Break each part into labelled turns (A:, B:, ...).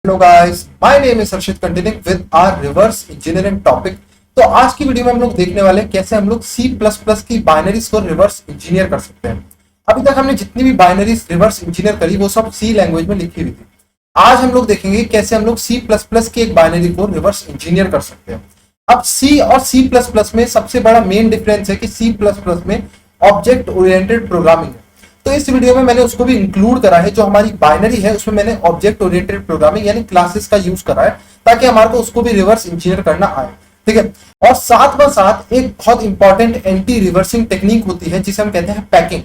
A: Hello guys, my name is Harshit continuing with our reverse engineering topic. तो आज की video में हम लोग देखने वाले हैं कैसे हम लोग सी प्लस प्लस की बाइनरीज को रिवर्स इंजीनियर कर सकते हैं। अभी तक हमने जितनी भी बाइनरीज रिवर्स इंजीनियर करी वो सब सी लैंग्वेज में लिखी हुई थी। आज हम लोग देखेंगे कैसे हम लोग सी प्लस प्लस की एक बाइनरी को रिवर्स इंजीनियर कर सकते हैं। अब सी और सी प्लस प्लस में सबसे बड़ा मेन डिफरेंस है कि सी प्लस प्लस में ऑब्जेक्ट ओरिएंटेड प्रोग्रामिंग है। तो इस वीडियो में मैंने उसको भी इंक्लूड करा है। जो हमारी बाइनरी है उसमें मैंने ऑब्जेक्ट ओरिएंटेड प्रोग्रामिंग यानी क्लासेस का यूज करा है ताकि हमारे को उसको भी रिवर्स इंजीनियर करना आए। ठीक है, और साथ में साथ एक बहुत इंपॉर्टेंट एंटी रिवर्सिंग टेक्निक होती है जिसे हम कहते हैं पैकिंग।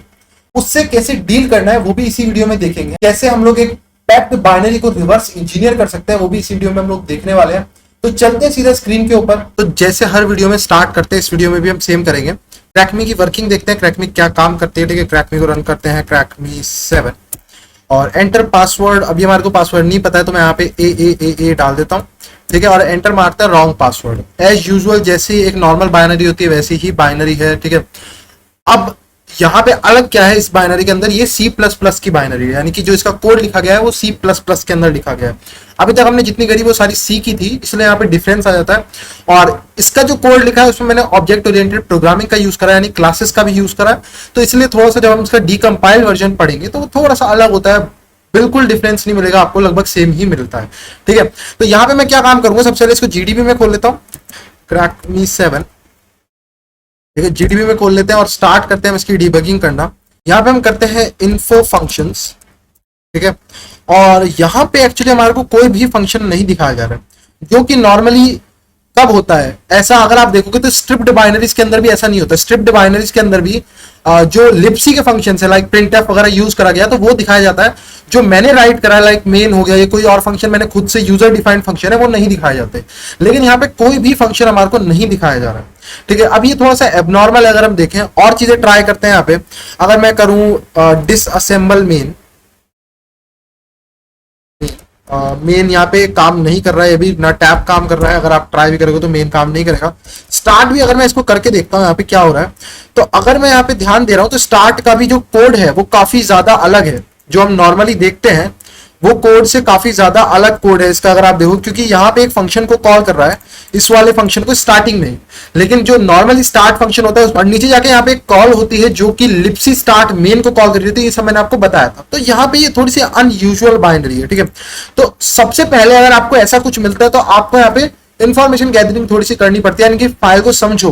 A: उससे कैसे डील करना है वो भी इसी वीडियो में देखेंगे। कैसे हम लोग एक पैक्ड बाइनरी को रिवर्स इंजीनियर कर सकते हैं वो भी इसी वीडियो में हम लोग देखने वाले हैं। तो चलते हैं सीधा स्क्रीन के ऊपर। तो जैसे हर वीडियो में स्टार्ट करते हैं इस वीडियो में भी हम सेम करेंगे। क्रैकमी की वर्किंग देखते हैं, क्रैकमी क्या काम करती है। ठीक है, क्रैकमी को रन करते हैं, क्रैकमी 7 और एंटर पासवर्ड। अभी हमारे को पासवर्ड नहीं पता है तो मैं यहाँ पे ए डाल देता हूँ। ठीक है, और एंटर मारता है रॉन्ग पासवर्ड। एज यूजुअल जैसी एक नॉर्मल बाइनरी होती है वैसी ही बाइनरी है। ठीक है, अब यहाँ पे अलग क्या है इस बाइनरी के अंदर, ये सी प्लस प्लस की बाइनरी है, यानी कि जो इसका कोड लिखा गया है वो सी प्लस प्लस के अंदर लिखा गया है। अभी तक हमने जितनी करी वो सारी सी की थी, इसलिए यहाँ पे डिफरेंस आ जाता है। और इसका जो कोड लिखा है उसमें मैंने ऑब्जेक्ट ओरिएंटेड प्रोग्रामिंग का यूज करा है, यानी क्लासेस का भी यूज करा है। तो इसलिए थोड़ा सा जब हम इसका डीकंपाइल्ड वर्जन पढ़ेंगे तो वो थोड़ा सा अलग होता है। बिल्कुल डिफरेंस नहीं मिलेगा आपको, लगभग सेम ही मिलता है। ठीक है, तो यहाँ पे मैं क्या काम करूंगा, सबसे पहले इसको जीडीबी में खोल लेता हूँ, क्रैकमी 7। ठीक है, जीडीबी में खोल लेते हैं और स्टार्ट करते हैं इसकी डीबगिंग करना। यहाँ पे हम करते हैं इन्फो फंक्शंस। ठीक है, और यहाँ पे एक्चुअली हमारे को कोई भी फंक्शन नहीं दिखाया जा रहा है, जो कि नॉर्मली कब होता है ऐसा। अगर आप देखोगे तो स्ट्रिप्ड बाइनरीज के अंदर भी ऐसा नहीं होता। स्ट्रिप्ड बाइनरीज के अंदर भी जो लिपसी के फंक्शन है लाइक प्रिंटफ वगैरह यूज करा गया तो वो दिखाया जाता है। जो मैंने राइट करा है लाइक मेन हो गया, ये कोई और फंक्शन मैंने खुद से यूजर डिफाइंड फंक्शन है वो नहीं दिखाए जाते। लेकिन यहाँ पे कोई भी फंक्शन हमारे को नहीं दिखाया जा रहा है। ठीक है, अब ये थोड़ा सा एबनॉर्मल है। अगर हम देखें और चीजें ट्राई करते हैं यहाँ पे, अगर मैं करूं डिसअसेंबल मेन, मेन यहाँ पे काम नहीं कर रहा है, अभी ना टैब काम कर रहा है। अगर आप ट्राई भी करोगे तो मेन काम नहीं करेगा। स्टार्ट भी अगर मैं इसको करके देखता हूँ यहाँ पे क्या हो रहा है, तो अगर मैं यहाँ पे ध्यान दे रहा हूँ तो स्टार्ट का भी जो कोड है वो काफी ज्यादा अलग है। जो हम नॉर्मली देखते हैं वो कोड से काफी ज्यादा अलग कोड है इसका। अगर आप देखो, क्योंकि यहाँ पे एक फंक्शन को कॉल कर रहा है, इस वाले फंक्शन को स्टार्टिंग में, लेकिन जो नॉर्मली स्टार्ट फंक्शन होता है और नीचे जाके यहाँ पे एक कॉल होती है जो कि लिपसी स्टार्ट मेन को कॉल कर रही थी। ये सब मैंने आपको बताया था। तो यहाँ पे ये थोड़ी सी अनयूजुअल बाइनरी है। ठीक है, तो सबसे पहले अगर आपको ऐसा कुछ मिलता है तो आपको यहाँ पे इंफॉर्मेशन गैदरिंग थोड़ी सी करनी पड़ती है, यानी कि फाइल को समझो,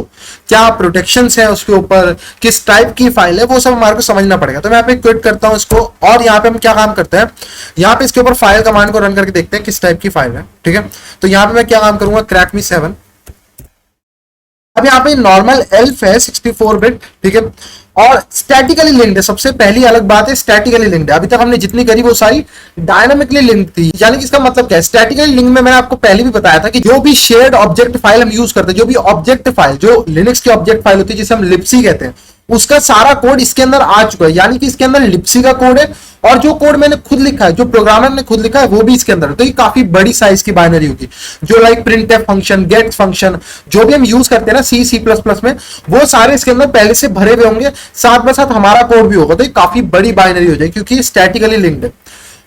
A: क्या प्रोटेक्शंस है उसके ऊपर, किस टाइप की फाइल है, वो सब हमारे को समझना पड़ेगा। तो मैं यहाँ पे क्विट करता हूँ इसको, और यहाँ पे हम क्या काम करते हैं, यहाँ पे इसके ऊपर फाइल कमांड को रन करके देखते हैं किस टाइप की फाइल है। ठीक है, तो यहाँ पे मैं क्या काम करूंगा, क्रैकमी 7। अब यहाँ पे नॉर्मल एल्फ है 64 बिट। ठीक है, और स्टैटिकली लिंक्ड है। सबसे पहली अलग बात है स्टैटिकली लिंक्ड है। अभी तक हमने जितनी करी वो सारी डायनामिकली लिंक्ड थी। यानी कि इसका मतलब क्या है, स्टैटिकली लिंक में मैंने आपको पहले भी बताया था कि जो भी शेयर्ड ऑब्जेक्ट फाइल हम यूज करते हैं, जो भी ऑब्जेक्ट फाइल, जो लिनक्स की ऑब्जेक्ट फाइल होती है जिसे हम लिपसी कहते हैं, उसका सारा कोड इसके अंदर आ चुका है। यानी कि इसके अंदर लिपसी का कोड है और जो कोड मैंने खुद लिखा है, जो प्रोग्रामर ने खुद लिखा है, वो भी इसके अंदर है। तो ये काफी बड़ी साइज की बाइनरी होगी। जो like printf function, get function, जो भी हम यूज करते हैं ना सी सी प्लस प्लस में, वो सारे इसके अंदर पहले से भरे हुए होंगे, साथ में साथ हमारा कोड भी होगा। तो ये काफी बड़ी बाइनरी हो जाएगी क्योंकि स्टैटिकली लिंक्ड है।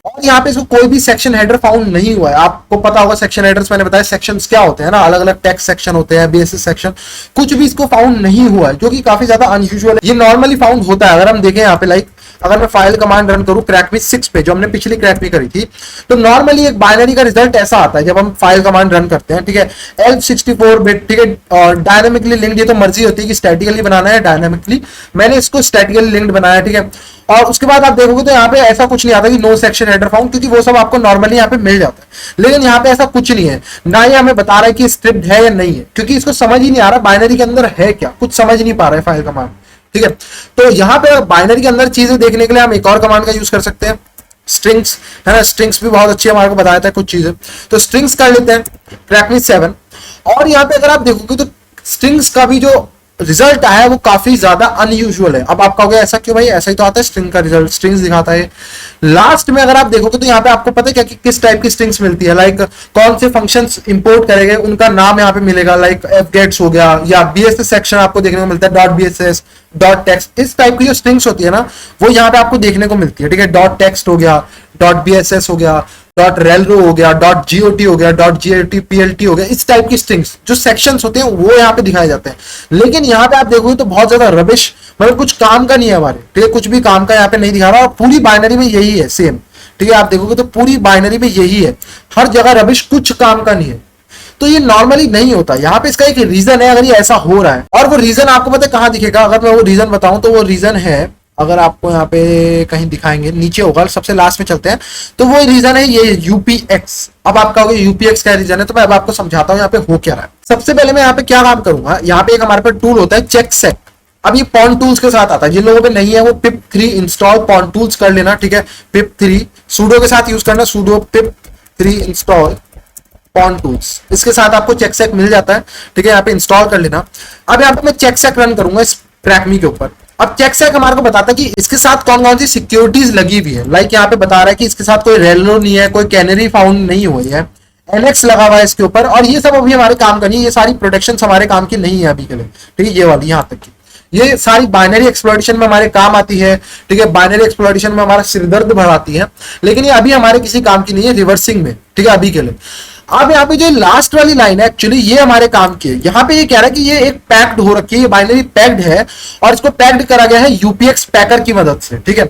A: और यहाँ पे इसको कोई भी सेक्शन हेडर फाउंड नहीं हुआ है। आपको पता होगा सेक्शन हेडर्स, मैंने बताया सेक्शंस क्या होते हैं ना, अलग अलग टेक्स्ट सेक्शन होते हैं, बेसिस सेक्शन, कुछ भी इसको फाउंड नहीं हुआ है, जो कि काफी ज्यादा अनयूजुअल है। ये नॉर्मली फाउंड होता है। अगर हम देखें यहाँ पे लाइक अगर मैं फाइल कमांड रन करूं क्रैकमी 6 पे, जो हमने पिछली क्रैकमी करी थी, तो नॉर्मली एक बाइनरी का रिजल्ट ऐसा आता है जब हम फाइल कमांड रन करते हैं। ठीक है, एल्फ 64 बिट। ठीक है, और डायनामिकली लिंक्ड, ये तो मर्जी होती है कि स्टैटिकली बनाना है डायनामिकली, मैंने इसको स्टैटिकली लिंक्ड बनाया। ठीक है, और उसके बाद आप देखोगे तो यहाँ पे ऐसा कुछ नहीं आता कि नो सेक्शन हेडर फाउंड, क्योंकि वो सब आपको नॉर्मली यहाँ पे मिल जाता है। लेकिन यहाँ पे ऐसा कुछ नहीं है, ना ही हमें बता रहा है कि स्क्रिप्ट है या नहीं है, क्योंकि इसको समझ ही नहीं आ रहा बाइनरी के अंदर है क्या, कुछ समझ नहीं पा रहा है फाइल कमांड। ठीक है, तो यहाँ पे बाइनरी के अंदर चीजें देखने के लिए हम एक और कमांड का यूज कर सकते हैं, स्ट्रिंग्स, है ना। स्ट्रिंग्स भी बहुत अच्छी हमारे को बताया था कुछ चीजें, तो स्ट्रिंग्स कर लेते हैं क्रैकमी 7। और यहाँ पे अगर आप देखोगे तो स्ट्रिंग्स का भी जो रिजल्ट आया है वो काफी ज्यादा अनयूजुअल है। अब आप कहोगे ऐसा क्यों भाई, ऐसा ही तो आता है, स्ट्रिंग का रिजल्ट स्ट्रिंग्स दिखाता है। लास्ट में अगर आप देखोगे तो यहाँ पे आपको पता है क्या कि किस टाइप की स्ट्रिंग्स मिलती है, लाइक कौन से फंक्शंस इंपोर्ट करेंगे उनका नाम यहाँ पे मिलेगा, लाइक fgets हो गया, या bss सेक्शन आपको देखने को मिलता है, .bss, .text, इस टाइप की जो स्ट्रिंग्स होती है ना वो यहाँ पे आपको देखने को मिलती है। ठीक है, .text हो गया, .bss हो गया, डॉट रेलरो हो गया, डॉट जीओटी हो गया, डॉट जीओटी पीएलटी हो गया, इस टाइप की स्ट्रिंग्स जो सेक्शंस होते हैं वो यहाँ पे दिखाए जाते हैं। लेकिन यहाँ पे आप देखोगे तो बहुत ज्यादा रबिश, मतलब कुछ काम का नहीं है हमारे, ठीक है, कुछ भी काम का यहाँ पे नहीं दिखा रहा, और पूरी बाइनरी में यही है सेम, ठीक है, आप देखोगे तो पूरी बाइनरी में यही है, हर जगह रबिश, कुछ काम का नहीं है। तो ये नॉर्मली नहीं होता, यहाँ पे इसका एक रीजन है अगर ये ऐसा हो रहा है, और वो रीजन आपको पता है कहाँ दिखेगा, अगर मैं वो रीजन बताऊं तो वो रीजन है, अगर आपको यहाँ पे कहीं दिखाएंगे नीचे होगा, सबसे लास्ट में चलते हैं, तो वो रीजन है ये यूपीएक्स। अब आप कहोगे यूपीएक्स क्या रीजन है, तो मैं अब आपको समझाता हूँ यहाँ पे हो क्या रहा है। सबसे पहले मैं यहाँ पे क्या काम करूंगा, यहाँ पे एक हमारे पास टूल होता है चेक सेट। अब ये पॉन टूल्स के साथ आता है, जिन लोगों पे नहीं है वो pip3 इंस्टॉल पॉन टूल्स कर लेना, ठीक है, pip3 सूडो के साथ यूज करना, pseudo pip3 install pawn tools, इसके साथ आपको चेकसेक मिल जाता है, ठीक है, यहाँ पे इंस्टॉल कर लेना। अब यहाँ पे मैं चेकसेक रन करूंगा इस ट्रैकमी के ऊपर। अब चेकसेक हमारे को बताता है कि इसके साथ कौन कौन सी सिक्योरिटीज लगी हुई है, लाइक यहाँ पे बता रहा है कि इसके साथ कोई रेलो नहीं है, कोई कैनरी फाउंड नहीं हुई है, एलेक्स लगा हुआ है इसके ऊपर, और ये सब अभी हमारे काम का नहीं है, ये सारी प्रोटेक्शन हमारे काम की नहीं है अभी के लिए, ठीक है, ये वाली यहाँ तक की ये सारी बाइनरी एक्सप्लॉइटेशन में हमारे काम आती है, ठीक है, बाइनरी एक्सप्लॉइटेशन में हमारा सिरदर्द बढ़ाती है, लेकिन ये अभी हमारे किसी काम की नहीं है, रिवर्सिंग में, ठीक है, अभी के लिए। अब यहाँ पे जो लास्ट वाली लाइन है एक्चुअली ये हमारे काम की है। यहाँ पे ये कह रहा है कि ये एक पैक्ड हो रखी है, ये बाइनरी पैक्ड है और इसको पैक्ड करा गया है यूपीएक्स पैकर की मदद से, ठीक है।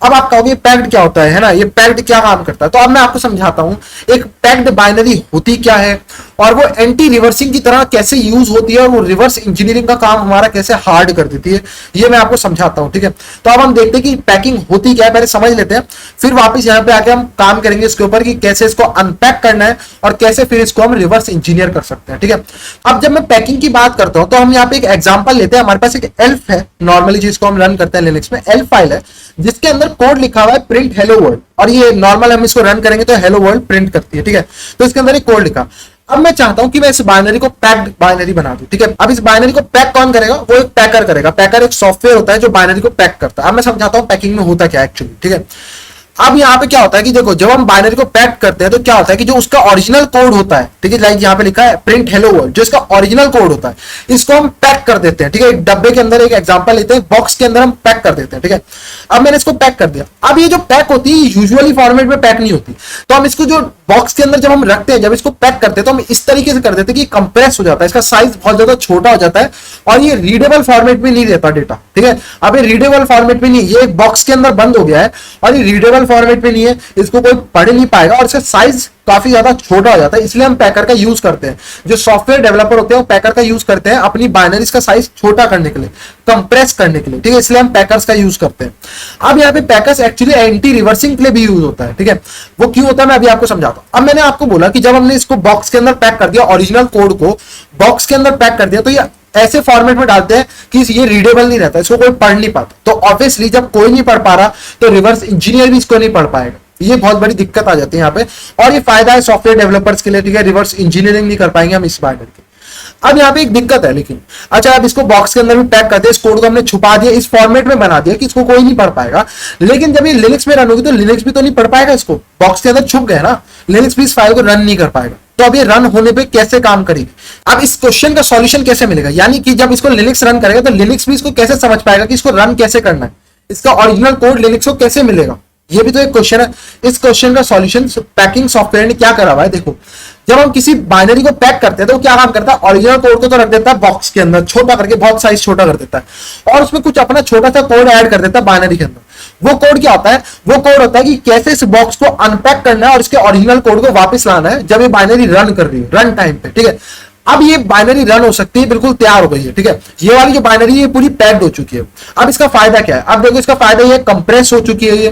A: अब आप कहोगे पैक्ड क्या होता है ना, ये पैक्ड क्या काम करता है, तो अब मैं आपको समझाता हूं एक पैक्ड बाइनरी होती क्या है और वो एंटी रिवर्सिंग की तरह कैसे यूज होती है और वो रिवर्स इंजीनियरिंग का काम हमारा कैसे हार्ड कर देती है, ये मैं आपको समझाता हूं, ठीक है। तो अब हम देखते हैं कि पैकिंग होती क्या है, पहले समझ लेते हैं, फिर वापस यहाँ पे आके हम काम करेंगे इसके ऊपर कि कैसे इसको अनपैक करना है और कैसे फिर इसको हम रिवर्स इंजीनियर कर सकते हैं, ठीक है। अब जब मैं पैकिंग की बात करता हूं तो हम यहाँ पे एक एग्जांपल लेते हैं, हमारे पास एक एल्फ है नॉर्मली जिसको हम रन करते हैं लिनक्स में, एल्फ फाइल है जिसके अंदर कोड लिखा हुआ है प्रिंट हेलो वर्ल्ड, और ये नॉर्मल हम इसको रन करेंगे तो हेलो वर्ल्ड प्रिंट करती है, ठीक है। तो इसके अंदर एक कोड लिखा। अब मैं चाहता हूं कि मैं इस बाइनरी को पैक्ड बाइनरी बना दूं, ठीक है। अब इस बाइनरी को पैक कौन करेगा, वो एक पैकर करेगा। पैकर एक सॉफ्टवेयर होता है जो बाइनरी को पैक करता है। अब मैं समझाता हूं पैकिंग में होता क्या है एक्चुअली, ठीक है। अब यहाँ पे क्या होता है कि देखो जब हम बाइनरी को पैक करते हैं तो क्या होता है कि जो उसका ओरिजिनल कोड होता है, ठीक है, लाइक यहाँ पे लिखा है प्रिंट हेलो वर्ल्ड, जो इसका ओरिजिनल कोड होता है इसको हम पैक कर देते हैं, ठीक है। एक डब्बे के अंदर एक एग्जांपल लेते हैं, बॉक्स के अंदर हम पैक कर देते हैं, ठीक है। अब मैंने इसको पैक कर दिया। अब ये जो पैक होती है यूजुअली फॉर्मेट में पैक नहीं होती, तो हम इसको जो बॉक्स के अंदर जब हम रखते हैं, जब इसको पैक करते हैं तो हम इस तरीके से कर देते हैं कि कंप्रेस हो जाता है, इसका साइज बहुत ज्यादा छोटा हो जाता है और ये रीडेबल फॉर्मेट में नहीं रहता डेटा, ठीक है। अब ये रीडेबल फॉर्मेट में नहीं, ये एक बॉक्स के अंदर बंद हो गया है और ये रीडेबल फॉर्मेट में नहीं है, इसको कोई पढ़ नहीं पाएगा और इसका साइज काफी ज्यादा छोटा हो जाता है, इसलिए हम पैकर का यूज करते हैं। जो सॉफ्टवेयर डेवलपर होते हैं वो पैकर का यूज करते हैं अपनी बाइनरीज का साइज छोटा करने के लिए, कंप्रेस करने के लिए, ठीक है, इसलिए हम पैकर्स का यूज करते हैं। अब यहाँ पे पैकर्स एक्चुअली एंटी रिवर्सिंग के लिए भी यूज होता है, ठीक है। वो क्यों होता है मैं अभी आपको समझाता हूं। अब मैंने आपको बोला कि जब हमने इसको बॉक्स के अंदर पैक कर दिया, ओरिजिनल कोड को बॉक्स के अंदर पैक कर दिया, तो ये ऐसे फॉर्मेट में डालते हैं कि ये रीडेबल नहीं रहता, इसको कोई पढ़ नहीं पाता। तो ऑब्वियसली जब कोई नहीं पढ़ पा रहा तो रिवर्स इंजीनियर भी इसको नहीं पढ़ पाएगा, ये बहुत बड़ी दिक्कत आ जाती है यहाँ पे, और ये फायदा है सॉफ्टवेयर डेवलपर्स के लिए, ठीक है, रिवर्स इंजीनियरिंग नहीं कर पाएंगे हम इस बाइनरी की। अब यहाँ पे एक दिक्कत है लेकिन, अच्छा अब इसको बॉक्स के अंदर भी पैक कर दिया, इस कोड को हमने छुपा दिया, इस फॉर्मेट में बना दिया कि इसको कोई नहीं पढ़ पाएगा, लेकिन जब ये लिनक्स में रन होगी तो लिनक्स भी तो नहीं पढ़ पाएगा इसको, बॉक्स के अंदर छुप गया ना, लिनक्स भी इस फाइल को रन नहीं कर पाएगा। तो अब ये रन होने पे कैसे काम करेगी, अब इस क्वेश्चन का सॉल्यूशन कैसे मिलेगा, यानी कि जब इसको लिनक्स रन करेगा तो लिनक्स भी इसको कैसे समझ पाएगा कि इसको रन कैसे करना है, इसका ओरिजिनल कोड लिनक्स को कैसे मिलेगा, ये भी तो एक क्वेश्चन है। इस क्वेश्चन का सॉल्यूशन पैकिंग सॉफ्टवेयर ने क्या करा हुआ है, देखो जब हम किसी बाइनरी को पैक करते हैं तो क्या काम करता है, ओरिजिनल कोड को तो रख देता है बॉक्स के अंदर छोटा करके, बहुत साइज छोटा कर देता है और उसमें कुछ अपना छोटा सा कोड ऐड कर देता है बाइनरी के अंदर। वो कोड क्या होता है, वो कोड होता है कि कैसे इस बॉक्स को अनपैक करना है और इसके ओरिजिनल कोड को वापस लाना है जब ये बाइनरी रन कर रही है, रन टाइम पे, ठीक है। अब ये बाइनरी रन हो सकती है, बिल्कुल तैयार हो गई है, ठीक है। ये वाली जो बाइनरी है पूरी पैक्ड हो चुकी है। अब इसका फायदा क्या है, अब देखो इसका फायदा ये कंप्रेस हो चुकी है ये,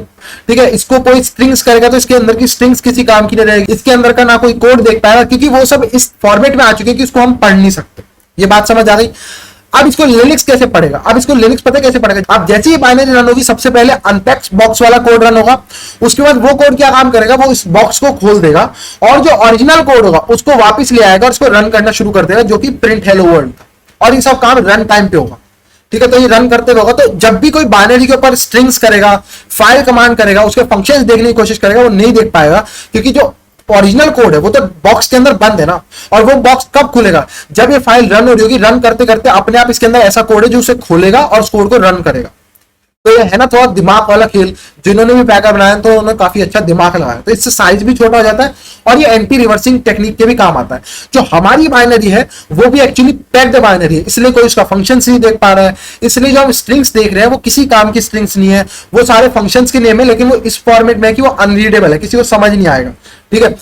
A: ठीक है। इसको कोई स्ट्रिंग्स करेगा तो इसके अंदर की स्ट्रिंग्स किसी काम की नहीं रहेगी, इसके अंदर का ना कोई कोड देख पाएगा क्योंकि वो सब इस फॉर्मेट में आ चुके हैं कि उसको हम पढ़ नहीं सकते। ये बात समझ आ गई। अब इसको लिनक्स कैसे पढ़ेगा, अब इसको लिनक्स पता कैसे पढ़ेगा, अब जैसे ही बाइनरी रन होगी सबसे पहले अनपैक्ड बॉक्स वाला कोड रन होगा, उसके बाद वो कोड क्या काम करेगा, वो इस बॉक्स को खोल देगा और जो ओरिजिनल कोड होगा उसको वापस ले आएगा और उसको रन करना शुरू कर देगा, जो कि प्रिंट हेलो वर्ल्ड था, और ये सब काम रन टाइम पे होगा, ठीक है। तो ये रन करते होगा, तो जब भी कोई बाइनरी के ऊपर स्ट्रिंग्स करेगा, फाइल कमांड करेगा, उसके फंक्शंस देखने की कोशिश करेगा, वो नहीं देख पाएगा क्योंकि जो ओरिजिनल कोड है वो तो बॉक्स के अंदर बंद है ना, और वो बॉक्स कब खुलेगा, जब ये फाइल रन हो रही होगी, रन करते करते अपने आप इसके अंदर ऐसा कोड है जो उसे खोलेगा और उस कोड को रन करेगा। तो ये है ना थोड़ा दिमाग वाला खेल, जिन्होंने भी पैकर बनाया तो उन्होंने काफी अच्छा दिमाग लगाया, तो इससे साइज भी छोटा हो जाता है और ये एंटी रिवर्सिंग टेक्निक के भी काम आता है। जो हमारी बाइनरी है वो भी एक्चुअली पैक्ड बाइनरी है, इसलिए कोई उसका फंक्शन नहीं देख पा रहा है, इसलिए जो हम स्ट्रिंग्स देख रहे हैं वो किसी काम की स्ट्रिंग्स नहीं है, वो सारे फंक्शंस के नेम है, लेकिन वो इस फॉर्मेट में है कि वो अनरीडेबल है, किसी को समझ नहीं आएगा। ठीक है,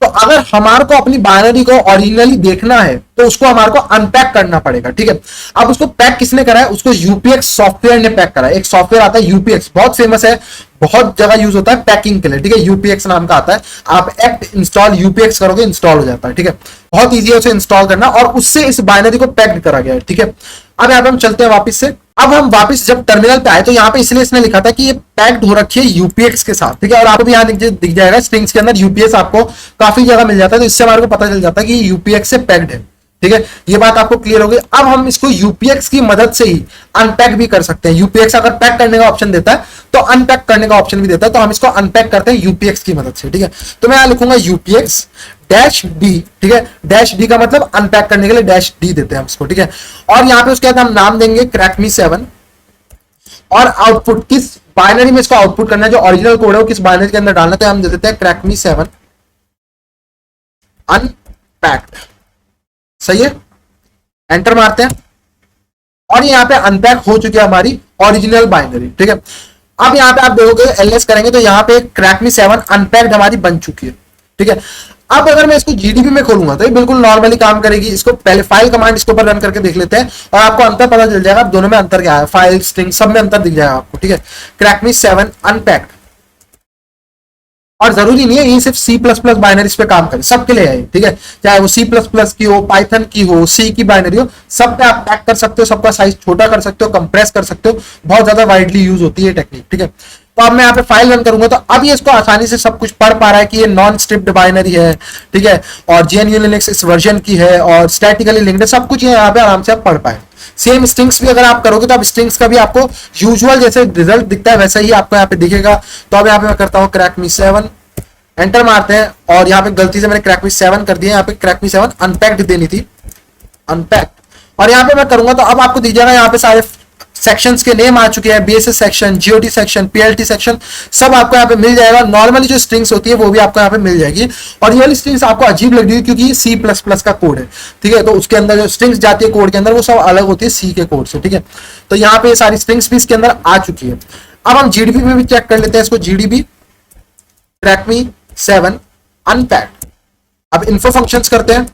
A: तो अगर हमारे को अपनी बाइनरी को ओरिजिनली देखना है तो उसको हमारे को अनपैक करना पड़ेगा। ठीक है, अब उसको पैक किसने करा है, उसको यूपीएक्स सॉफ्टवेयर ने पैक करा है। एक सॉफ्टवेयर आता है यूपीएक्स, बहुत फेमस है, बहुत जगह यूज होता है पैकिंग के लिए। ठीक है, यूपीएक्स नाम का आता है, आप एक्ट इंस्टॉल यूपीएक्स करोगे इंस्टॉल हो जाता है। ठीक है, बहुत ईजी है उसे इंस्टॉल करना और उससे इस बाइनरी को पैक्ड करा गया है। ठीक है, अब यहाँ पे हम चलते हैं वापस से। अब हम वापस जब टर्मिनल पे आए तो यहाँ पे इसलिए इसने लिखा था कि ये पैक्ड हो रखी है यूपीएक्स के साथ। ठीक है, और आपको भी यहाँ दिख जाएगा स्ट्रिंग्स के अंदर यूपीएक्स आपको काफी जगह मिल जाता है, तो इससे हमारे को पता चल जाता है कि यूपीएक्स से पैक्ड है। ठीक है, ये बात आपको क्लियर होगी। अब हम इसको यूपीएक्स की मदद से ही अनपैक भी कर सकते हैं। यूपीएक्स अगर पैक करने का ऑप्शन देता है तो अनपैक करने का ऑप्शन भी देता है, तो हम इसको अनपैक करते हैं यूपीएक्स की मदद से। ठीक है, तो मैं यहां लिखूंगा यूपीएक्स डैश डी। ठीक है, डैश डी का मतलब अनपैक करने के लिए डैश डी देते हैं हम इसको। ठीक है, और यहां पे उसके बाद हम नाम देंगे क्रैकमी 7 और आउटपुट किस बाइनरी में इसको आउटपुट करना है, जो ओरिजिनल कोड है वो किस बाइनरी के अंदर डालना है, तो हम दे देते हैं क्रैकमी 7 अनपैक्ड। सही है, एंटर मारते हैं और यहाँ पे अनपैक हो चुकी है हमारी ओरिजिनल बाइनरी। ठीक है, अब यहाँ पे आप देखोगे एलएस करेंगे तो यहाँ पे क्रैकमी 7 अनपैक्ड हमारी बन चुकी है। ठीक है, अब अगर मैं इसको जीडीबी में खोलूंगा तो ये बिल्कुल नॉर्मली काम करेगी। इसको पहले फाइल कमांड इसके ऊपर रन करके देख लेते हैं और आपको अंतर पता चल जाएगा, दोनों में अंतर क्या है, फाइल स्ट्रिंग सब में अंतर दिख जाएगा आपको। ठीक है, क्रैकमी 7 अनपैक्ड, और जरूरी नहीं है ये सिर्फ सी प्लस प्लस बाइनरीज पे काम करे, सबके लिए है। ठीक है, चाहे वो सी प्लस प्लस की हो, पाइथन की हो, सी की बाइनरी हो, सब पे आप पैक कर सकते हो, सबका साइज छोटा कर सकते हो, कंप्रेस कर सकते हो, बहुत ज्यादा वाइडली यूज होती है टेक्निक। ठीक है, तो अब मैं यहाँ पे फाइल रन करूंगा तो अब ये इसको आसानी से सब कुछ पढ़ पा रहा है कि ये नॉन स्ट्रिप्ड बाइनरी है। ठीक है, और जीएनयू लिनक्स इस वर्जन की है और स्टैटिकली लिंक्ड है, सब कुछ यहाँ पे आराम से आप पढ़ पाए। सेम स्ट्रिंग्स भी अगर आप करोगे तो आप स्ट्रिंग्स का भी आपको यूजुअल जैसे रिजल्ट दिखता है वैसा ही आपको यहाँ पे दिखेगा। तो अब यहाँ पे मैं करता हूँ क्रैकमी 7, एंटर मारते हैं और यहाँ पे गलती से मैंने क्रैकमी 7 कर दिया, यहाँ पे क्रैकमी 7 अनपैक्ड देनी थी, अनपैक्ड। और यहाँ पे मैं करूंगा तो अब आपको दीजिएगा यहाँ पे सारे सेक्शंस के नेम आ चुके हैं, BSS section, GOT section, PLT section, सब आपको यहाँ पे मिल जाएगा। नॉर्मली जो स्ट्रिंग्स होती है वो भी आपको यहाँ पे मिल जाएगी, और ये वाली स्ट्रिंग्स आपको अजीब लग रही है क्योंकि ये सी प्लस प्लस का कोड है। ठीक है, तो उसके अंदर जो स्ट्रिंग्स जाती है कोड के अंदर वो सब अलग होती है सी के कोड से। ठीक है, तो यहाँ पे सारी स्ट्रिंग्स भी इसके अंदर आ चुकी है। अब हम जीडीबी में भी चेक कर लेते हैं इसको, जीडीबी क्रैकमी 7 अनपैक्ड। अब इन्फो फंक्शंस करते हैं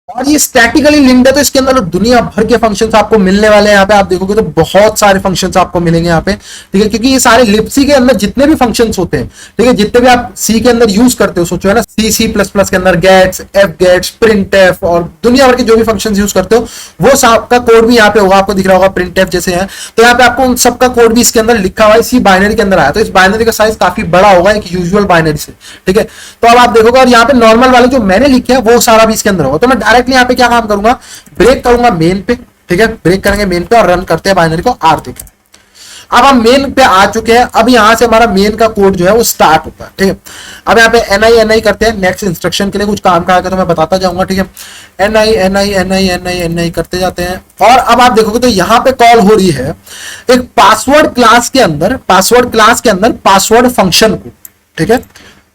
A: और ये स्टैटिकली लिंक्ड है तो इसके अंदर दुनिया भर के फंक्शंस आपको मिलने वाले हैं। यहाँ पे आप देखोगे तो बहुत सारे फंक्शंस आपको मिलेंगे यहाँ पे। ठीक है, क्योंकि ये सारे लिब्सी के अंदर जितने भी फंक्शंस होते हैं, ठीक है, जितने भी आप सी के अंदर यूज करते हो, सोचो है ना, सी सी प्लस प्लस के अंदर gets, fgets, printf और दुनिया भर के जो भी फंक्शंस यूज करते हो वो सबका कोड भी यहाँ पे होगा, आपको दिख रहा होगा प्रिंट एफ जैसे है। तो यहाँ पे आपको उन सबका कोड भी इसके अंदर लिखा हुआ है, इसी बाइनरी के अंदर आया। तो इस बाइनरी का साइज काफी बड़ा होगा एक यूजुअल बाइनरी से। ठीक है, तो अब आप देखोगे और यहाँ पे नॉर्मल वाले जो मैंने लिखे हैं वो सारा भी इसके अंदर होगा। तो मैं डायरेक्टली यहाँ पे क्या काम करूंगा, ब्रेक करूंगा मेन पे। ठीक है, ब्रेक करेंगे मेन पे और रन करते हैं बाइनरी को आर देखें। अब हम मेन पे आ चुके हैं, अब यहां से हमारा मेन का कोड जो है वो स्टार्ट होता है। ठीक है, अब यहाँ पे एन आई करते हैं, नेक्स्ट इंस्ट्रक्शन के लिए कुछ काम का आएगा तो मैं बताता जाऊंगा। ठीक है, एन आई करते जाते हैं और अब आप देखोगे तो यहाँ पे कॉल हो रही है एक पासवर्ड क्लास के अंदर, पासवर्ड फंक्शन को। ठीक है,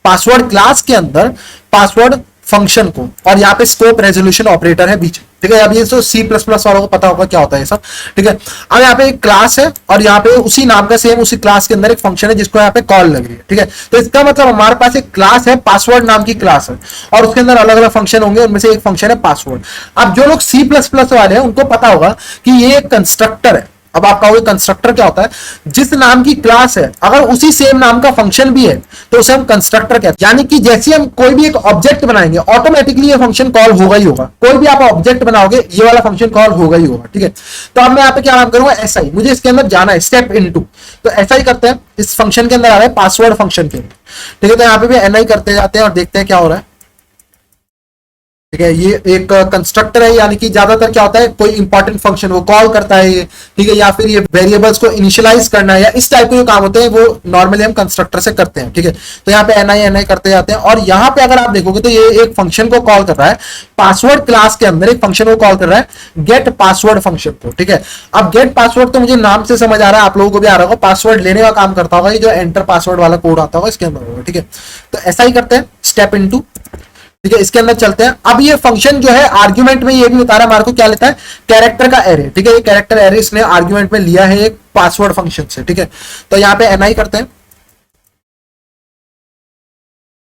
A: पासवर्ड क्लास के अंदर पासवर्ड फंक्शन को, और यहाँ पे स्कोप रेजोल्यूशन ऑपरेटर है बीच। ठीक है, अब ये तो सी प्लस प्लस वालों को पता होगा क्या होता है ये सब। ठीक है, अब यहाँ पे एक क्लास है और यहाँ पे उसी नाम का सेम उसी क्लास के अंदर एक फंक्शन है जिसको यहाँ पे कॉल लग रही है। ठीक है, तो इसका मतलब हमारे पास एक क्लास है, पासवर्ड नाम की क्लास है और उसके अंदर अलग अलग फंक्शन होंगे, उनमें से एक फंक्शन है पासवर्ड। अब जो लोग सी प्लस प्लस वाले हैं उनको पता होगा कि ये एक कंस्ट्रक्टर है। अब आप कहोगे कंस्ट्रक्टर क्या होता है, जिस नाम की क्लास है अगर उसी सेम नाम का फंक्शन भी है तो उसे हम कंस्ट्रक्टर कहते हैं। यानी कि जैसे हम कोई भी एक ऑब्जेक्ट बनाएंगे ऑटोमेटिकली ये फंक्शन कॉल होगा ही होगा। कोई भी आप ऑब्जेक्ट बनाओगे ये वाला फंक्शन कॉल होगा ही होगा। ठीक है, तो अब मैं यहाँ पे क्या काम करूंगा, एसआई, मुझे इसके अंदर जाना है स्टेप इनटू, तो एसआई करते हैं, इस फंक्शन के अंदर आ रहा है पासवर्ड फंक्शन के अंदर। ठीक है, तो यहाँ पे भी एनआई करते जाते हैं और देखते हैं क्या हो रहा है। ठीक है। ये एक कंस्ट्रक्टर है, यानी कि ज्यादातर क्या होता है, कोई इंपॉर्टेंट फंक्शन वो कॉल करता है ये, ठीक है, या फिर ये वेरिएबल्स को इनिशियलाइज करना है या इस टाइप के जो काम होते हैं वो नॉर्मली हम कंस्ट्रक्टर से करते हैं, ठीक है। तो यहाँ पे एन आई करते जाते हैं, और यहाँ पे अगर आप देखोगे तो ये एक फंक्शन को कॉल कर रहा है पासवर्ड क्लास के अंदर, एक फंक्शन को कॉल कर रहा है गेट पासवर्ड फंक्शन को, ठीक है। अब गेट पासवर्ड तो मुझे नाम से समझ आ रहा है, आप लोगों को भी आ रहा होगा, पासवर्ड लेने का काम करता होगा, ये जो एंटर पासवर्ड वाला कोड आता होगा इसके अंदर होगा, ठीक है। तो ऐसा ही करते हैं स्टेप इनटू, ठीक है। इसके अंदर चलते हैं। अब ये फंक्शन जो है आर्ग्यूमेंट में ये भी बता रहा है हमारे को क्या लेता है, कैरेक्टर का एरे, ठीक है। ये कैरेक्टर एरे इसने आर्ग्यूमेंट में लिया है एक पासवर्ड फंक्शन से, ठीक है। तो यहाँ पे एनआई करते हैं,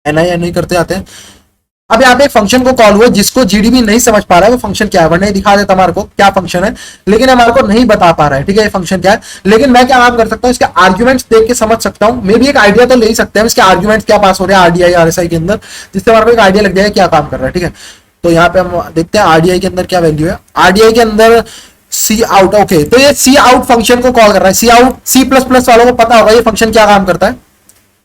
A: एनआई करते आते हैं। अब यहाँ पे एक फंक्शन को कॉल हुआ जिसको जीडीबी नहीं समझ पा रहा है वो फंक्शन क्या है, वरना दिखा देता हमारे को क्या फंक्शन है, लेकिन हमारे को नहीं बता पा रहा है, ठीक है, ये फंक्शन क्या है। लेकिन मैं क्या काम कर सकता हूँ, इसके आर्ग्यूमेंट्स देख के समझ सकता हूँ, मे भी एक आइडिया तो ले ही सकते हैं इसके आर्ग्यूमेंट्स क्या पास हो रहे हैं आरडीआई आरएसआई के अंदर, जिससे हमारे को एक आइडिया लग जाएगा क्या काम कर रहा है, ठीक है। तो यहाँ पे हम देखते हैं आरडीआई के अंदर क्या वैल्यू है। आरडीआई के अंदर सी आउट, ओके, तो ये सी आउट फंक्शन को कॉल कर रहा है। सी आउट सी प्लस प्लस वालों को पता होगा ये फंक्शन क्या काम करता है,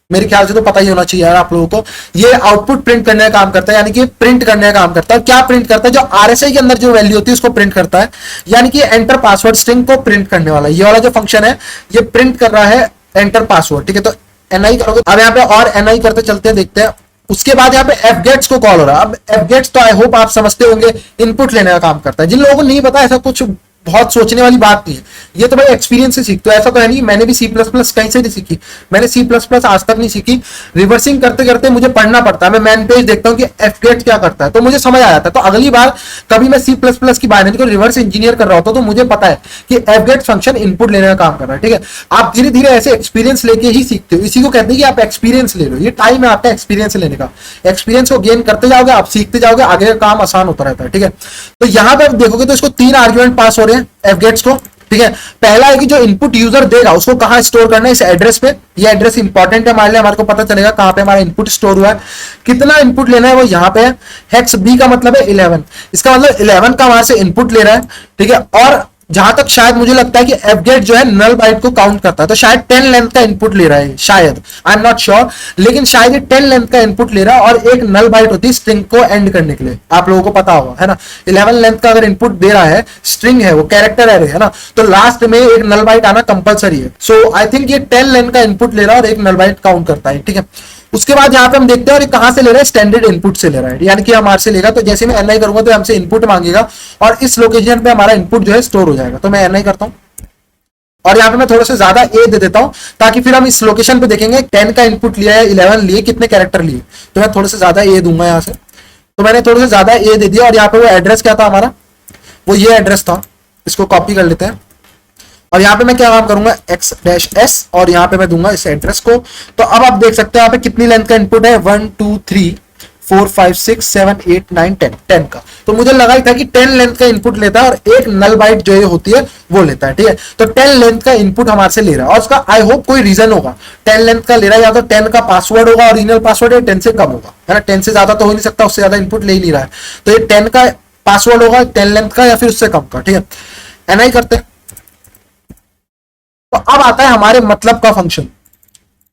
A: मेरे ख्याल से तो पता ही होना चाहिए यार आप लोगों को। ये आउटपुट प्रिंट करने का काम करता है, यानी कि प्रिंट करने का काम करता है। क्या प्रिंट करता है, जो आरएसआई के अंदर जो वैल्यू होती है उसको प्रिंट करता है, यानी कि एंटर पासवर्ड स्ट्रिंग को प्रिंट करने वाला ये वाला जो फंक्शन है ये प्रिंट कर रहा है एंटर पासवर्ड, ठीक है। तो एनआई करोगे, अब यहाँ पे और एनआई करते चलते हैं, देखते हैं। उसके बाद यहाँ पे एफ गेट्स को कॉल हो रहा है। अब एफ गेट्स तो आई होप आप समझते होंगे इनपुट लेने का काम करता है। जिन लोगों को नहीं पता, ऐसा कुछ बहुत सोचने वाली बात नहीं है, ये तो भाई एक्सपीरियंस से सीखते हो। ऐसा तो है नहीं मैंने भी सी प्लस प्लस कहीं से नहीं सीखी, मैंने सी प्लस प्लस आज तक नहीं सीखी। रिवर्सिंग करते करते मुझे पढ़ना पड़ता है, मैं मैन पेज देखता हूँ कि एफ गेट क्या करता है, तो मुझे समझ आ जाता है। तो अगली बार कभी मैं सी प्लस प्लस की बाइनरी को रिवर्स इंजीनियर कर रहा होता तो मुझे पता है कि एफ गेट फंक्शन इनपुट लेने का काम कर रहा है, ठीक है। आप धीरे धीरे ऐसे एक्सपीरियंस लेके ही सीखते हो, इसी को कहते हैं कि आप एक्सपीरियंस ले लो। ये टाइम है आपका एक्सपीरियंस लेने का, एक्सपीरियंस को गेन करते जाओगे, आप सीखते जाओगे, आगे का काम आसान होता रहता है, ठीक है। तो यहां पर देखोगे तो इसको 3 आर्ग्यूमेंट पास हो रहे हैं एफ गेट्स को, ठीक है। पहला है कि जो इनपुट यूजर देगा उसको कहां स्टोर करना है, इस एड्रेस पे। ये एड्रेस इंपॉर्टेंट है हमारे लिए, हमारे को पता चलेगा कहां पे हमारा इनपुट स्टोर हुआ है, कितना इनपुट लेना है वो यहां पे है। हेक्स बी का मतलब है 11, इसका मतलब 11 का वहां से इनपुट ले रहा है, ठीक है। और जहां तक शायद मुझे लगता है कि एफ गेट जो है नल बाइट को काउंट करता है, तो शायद 10 लेंथ का इनपुट ले रहा है, शायद, आई एम नॉट श्योर, लेकिन शायद ये 10 लेंथ का इनपुट ले रहा है। और एक नल बाइट होती है स्ट्रिंग को एंड करने के लिए, आप लोगों को पता होगा, है ना। 11 लेंथ का अगर इनपुट दे रहा है, स्ट्रिंग है वो, कैरेक्टर एरे है ना, तो लास्ट में एक नल बाइट आना कंपलसरी है। सो आई थिंक ये 10 लेंथ का इनपुट ले रहा है और एक नल बाइट काउंट करता है, ठीक है। उसके बाद यहाँ पे हम देखते हैं और ये कहां से ले रहा है, स्टैंडर्ड इनपुट से ले रहा है, यानी कि हमारे से लेगा। तो जैसे मैं एनआई करूंगा तो हमसे इनपुट मांगेगा और इस लोकेशन पे हमारा इनपुट जो है स्टोर हो जाएगा। तो मैं एनआई करता हूं और यहाँ पे मैं थोड़ा सा ज्यादा ए दे देता हूं ताकि फिर हम इस लोकेशन पे देखेंगे 10 का इनपुट लिया है, 11 लिए, कितने कैरेक्टर लिए, तो मैं थोड़ा सा ज्यादा ए दूंगा यहाँ से। तो मैंने थोड़ा सा ज्यादा ए दे दिया और यहाँ पे वो एड्रेस क्या था हमारा, वो ये एड्रेस था। इसको कॉपी कर लेते हैं और यहाँ पे मैं क्या काम करूंगा, x-s, और यहाँ पे मैं दूंगा इस एड्रेस को। तो अब आप देख सकते हैं यहाँ पे कितनी लेंथ का इनपुट है, 1 2 3 4 5 6 7 8 9 10 का। तो मुझे लगा ही था कि 10 लेंथ का इनपुट लेता है और एक नल बाइट जो ये होती है वो लेता है, ठीक है। तो 10 लेंथ का इनपुट हमारे से ले रहा है और उसका आई होप कोई रीजन होगा। 10 लेंथ का ले रहा है, या तो 10 का पासवर्ड होगा, ओरिजिनल पासवर्ड है, 10 से कम होगा, है ना। 10 से ज्यादा तो हो नहीं सकता, उससे ज्यादा इनपुट ले ही नहीं रहा है, तो ये 10 का पासवर्ड होगा, 10 लेंथ का, या फिर उससे कम का, ठीक है। एनआई करते हैं। तो अब आता है हमारे मतलब का फंक्शन,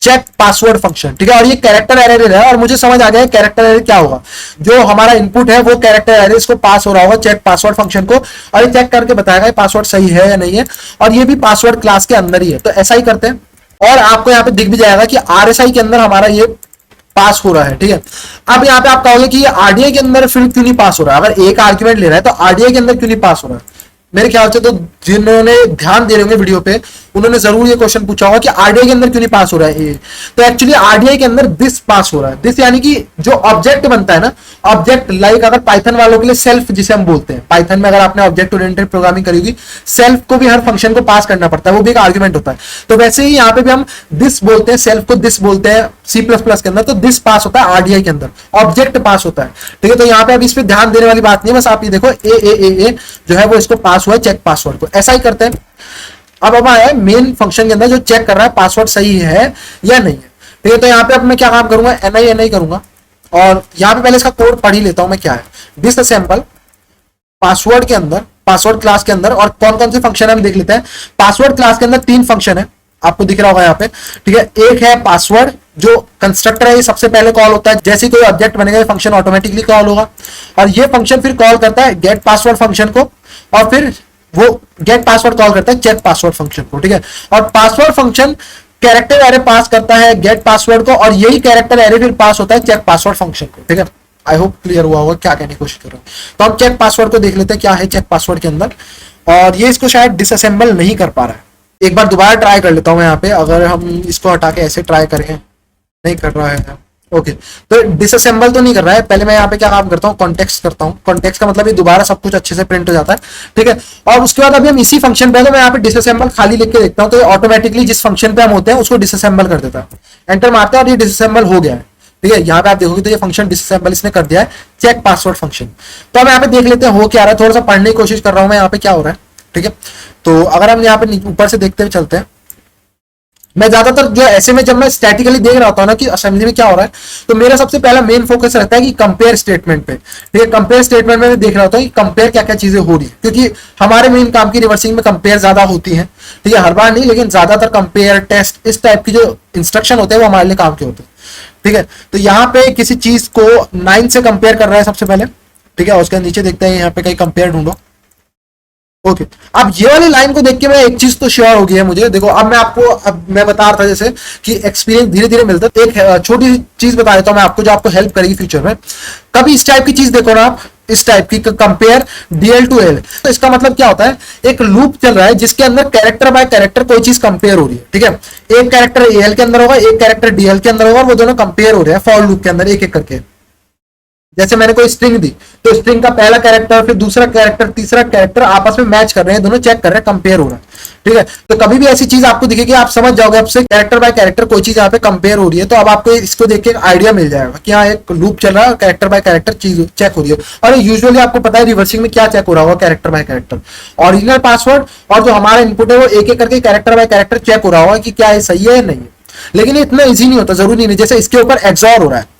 A: चेक पासवर्ड फंक्शन, ठीक है। और ये कैरेक्टर एरे है और मुझे समझ आ गया कैरेक्टर एरे क्या होगा। जो हमारा इनपुट है वो कैरेक्टर एरे इसको पास हो रहा होगा चेक पासवर्ड फंक्शन को, और ये चेक करके बताएगा पासवर्ड सही है या नहीं है, और ये भी पासवर्ड क्लास के अंदर ही है। तो ऐसा ही करते हैं और आपको यहाँ पे दिख भी जाएगा कि आरएसआई के अंदर हमारा ये पास हो रहा है, ठीक है। अब यहाँ पे आप कहोगे कि ये आरडीआई के अंदर फिर क्यों नहीं पास हो रहा है, अगर एक आर्ग्यूमेंट ले रहा है तो आरडीआई के अंदर क्यों नहीं पास हो रहा है। मेरे ख्याल से तो जिन्होंने ध्यान दे रहे होंगे वीडियो पे उन्होंने जरूर ये क्वेश्चन पूछा होगा कि आरडीआई के अंदर क्यों नहीं पास हो रहा है ये। तो एक्चुअली आरडीआई के अंदर दिस पास हो रहा है। दिस यानी कि जो ऑब्जेक्ट बनता है ना, ऑब्जेक्ट लाइक अगर पाइथन वालों के लिए सेल्फ जिसे हम बोलते हैं, पाइथन में अगर आपने ऑब्जेक्ट ओरिएंटेड प्रोग्रामिंग करेगी, सेल्फ को भी हर फंक्शन को पास करना पड़ता है, वो भी एक आर्ग्यूमेंट होता है। तो वैसे ही यहाँ पे भी हम दिस बोलते हैं, सेल्फ को दिस बोलते हैं सी प्लस प्लस के अंदर, तो दिस पास होता है आरडीआई के अंदर, ऑब्जेक्ट पास होता है, ठीक है। तो यहाँ पे अब इस पे ध्यान देने वाली बात नहीं है, बस आप ये देखो ए जो है वो इसको पास हुआ है चेक पासवर्ड को, ऐसा ही करते हैं। अब अब आया मेन फंक्शन के अंदर जो चेक कर रहा है पासवर्ड सही है या नहीं है, ठीक है। तो यहाँ पे अब मैं क्या काम करूंगा, एनआई करूंगा और यहाँ पे पहले इसका कोड पढ़ ही लेता हूं मैं क्या है। डिस सैंपल पासवर्ड के अंदर, पासवर्ड क्लास के अंदर, और कौन कौन से फंक्शन है हम देख लेते हैं। पासवर्ड क्लास के अंदर 3 फंक्शन है, आपको दिख रहा होगा यहाँ पे, ठीक है। एक है पासवर्ड, जो कंस्ट्रक्टर है ये सबसे पहले कॉल होता है, जैसे कोई ऑब्जेक्ट बनेगा ये फंक्शन ऑटोमेटिकली कॉल होगा, और ये फंक्शन फिर कॉल करता है गेट पासवर्ड फंक्शन को, और फिर वो गेट पासवर्ड कॉल करता है चेक पासवर्ड फंक्शन को, ठीक है। और पासवर्ड फंक्शन कैरेक्टर एरे पास करता है गेट पासवर्ड को, और यही कैरेक्टर एरे फिर पास होता है चेक पासवर्ड फंक्शन को, ठीक है। आई होप क्लियर हुआ होगा क्या कहने की कोशिश कर रहा हूं। तो हम चेक पासवर्ड को देख लेते हैं क्या है चेक पासवर्ड के अंदर, और ये इसको शायद डिसअसेंबल नहीं कर पा रहा है। एक बार दोबारा ट्राई कर लेता हूं मैं यहाँ पे, अगर हम इसको हटा के ऐसे ट्राई करें, नहीं कर रहा है, ओके। तो डिसअसेंबल तो नहीं कर रहा है। पहले मैं यहाँ पे क्या काम करता हूँ, कॉन्टेक्स्ट करता हूँ। कॉन्टेक्स्ट का मतलब ये दोबारा सब कुछ अच्छे से प्रिंट हो जाता है, ठीक है। और उसके बाद अभी हम इसी फंक्शन पे, तो मैं यहाँ पे डिसअसेंबल खाली लिख के देखता हूँ, तो ये ऑटोमेटिकली जिस फंक्शन पे हम होते हैं उसको डिसअसेंबल कर देता है। एंटर मारते हैं और ये डिसअसेंबल हो गया है, ठीक है। यहाँ पे आप देखोगे तो ये फंक्शन डिसअसेंबल इसने कर दिया है, चेक पासवर्ड फंक्शन। तो हम यहाँ पे देख लेते हैं हो क्या रहा है, थोड़ा सा पढ़ने की कोशिश कर रहा हूँ मैं यहाँ पे क्या हो रहा है, ठीक है। तो अगर हम यहाँ पे ऊपर से देखते हुए चलते हैं, मैं ज्यादातर जो ऐसे में जब मैं स्टैटिकली देख रहा होता हूँ ना कि असेंबली में क्या हो रहा है, तो मेरा सबसे पहला मेन फोकस रहता है कि कंपेयर स्टेटमेंट पे, ठीक है। कंपेयर स्टेटमेंट में मैं देख रहा होता हूँ कि कंपेयर क्या क्या चीजें हो रही है, क्योंकि हमारे मेन काम की रिवर्सिंग में कंपेयर ज्यादा होती है, ठीक है। हर बार नहीं, लेकिन ज्यादातर कंपेयर टेस्ट इस टाइप की जो इंस्ट्रक्शन होते हैं वो हमारे लिए काम के होते हैं, ठीक है। तो यहाँ पे किसी चीज को 9 से कंपेयर कर रहा है सबसे पहले, ठीक है। उसके नीचे देखते हैं यहाँ पे कहीं कंपेयर ढूंढो, ओके। अब ये वाली लाइन को देख के मैं एक चीज तो श्योर हो गई है मुझे। देखो अब मैं आपको, अब मैं बता रहा था जैसे कि एक्सपीरियंस धीरे धीरे मिलता है। एक छोटी चीज बता देता हूं मैं आपको जो आपको हेल्प करेगी फ्यूचर में। कभी इस टाइप की चीज देखो ना आप, इस टाइप की कंपेयर डीएल टू एल, तो इसका मतलब क्या होता है, एक लूप चल रहा है जिसके अंदर कैरेक्टर बाय कैरेक्टर कोई चीज कंपेयर हो रही है, ठीक है। एक कैरेक्टर एल के अंदर होगा, एक कैरेक्टर डीएल के अंदर होगा, वो दोनों कंपेयर हो रहे हैं फॉर लूप के अंदर एक एक करके। जैसे मैंने कोई स्ट्रिंग दी, तो स्ट्रिंग का पहला कैरेक्टर, फिर दूसरा कैरेक्टर, तीसरा कैरेक्टर आपस में मैच कर रहे हैं, दोनों चेक कर रहे हैं, कंपेयर हो रहा है, ठीक है। तो कभी भी ऐसी चीज आपको दिखेगी, आप समझ जाओगे आपसे कैरेक्टर बाय कैरेक्टर कोई चीज यहाँ पे कंपेयर हो रही है, तो अब आपको इसको देख के एक आइडिया मिल जाएगा कि यहाँ एक लूप चल रहा है, कैरेक्टर बाय कैरेक्टर चीज चेक हो रही है। और यूजुअली आपको पता है रिवर्सिंग में क्या चेक हो रहा होगा, character bye character original password, और जो हमारा इनपुट है वो एक एक करके कैरेक्टर बाय कैरेक्टर चेक हो रहा होगा कि क्या ये सही है या नहीं है। लेकिन इतना ईजी नहीं होता, जरूरी नहीं। जैसे इसके ऊपर एक्सॉर हो रहा है,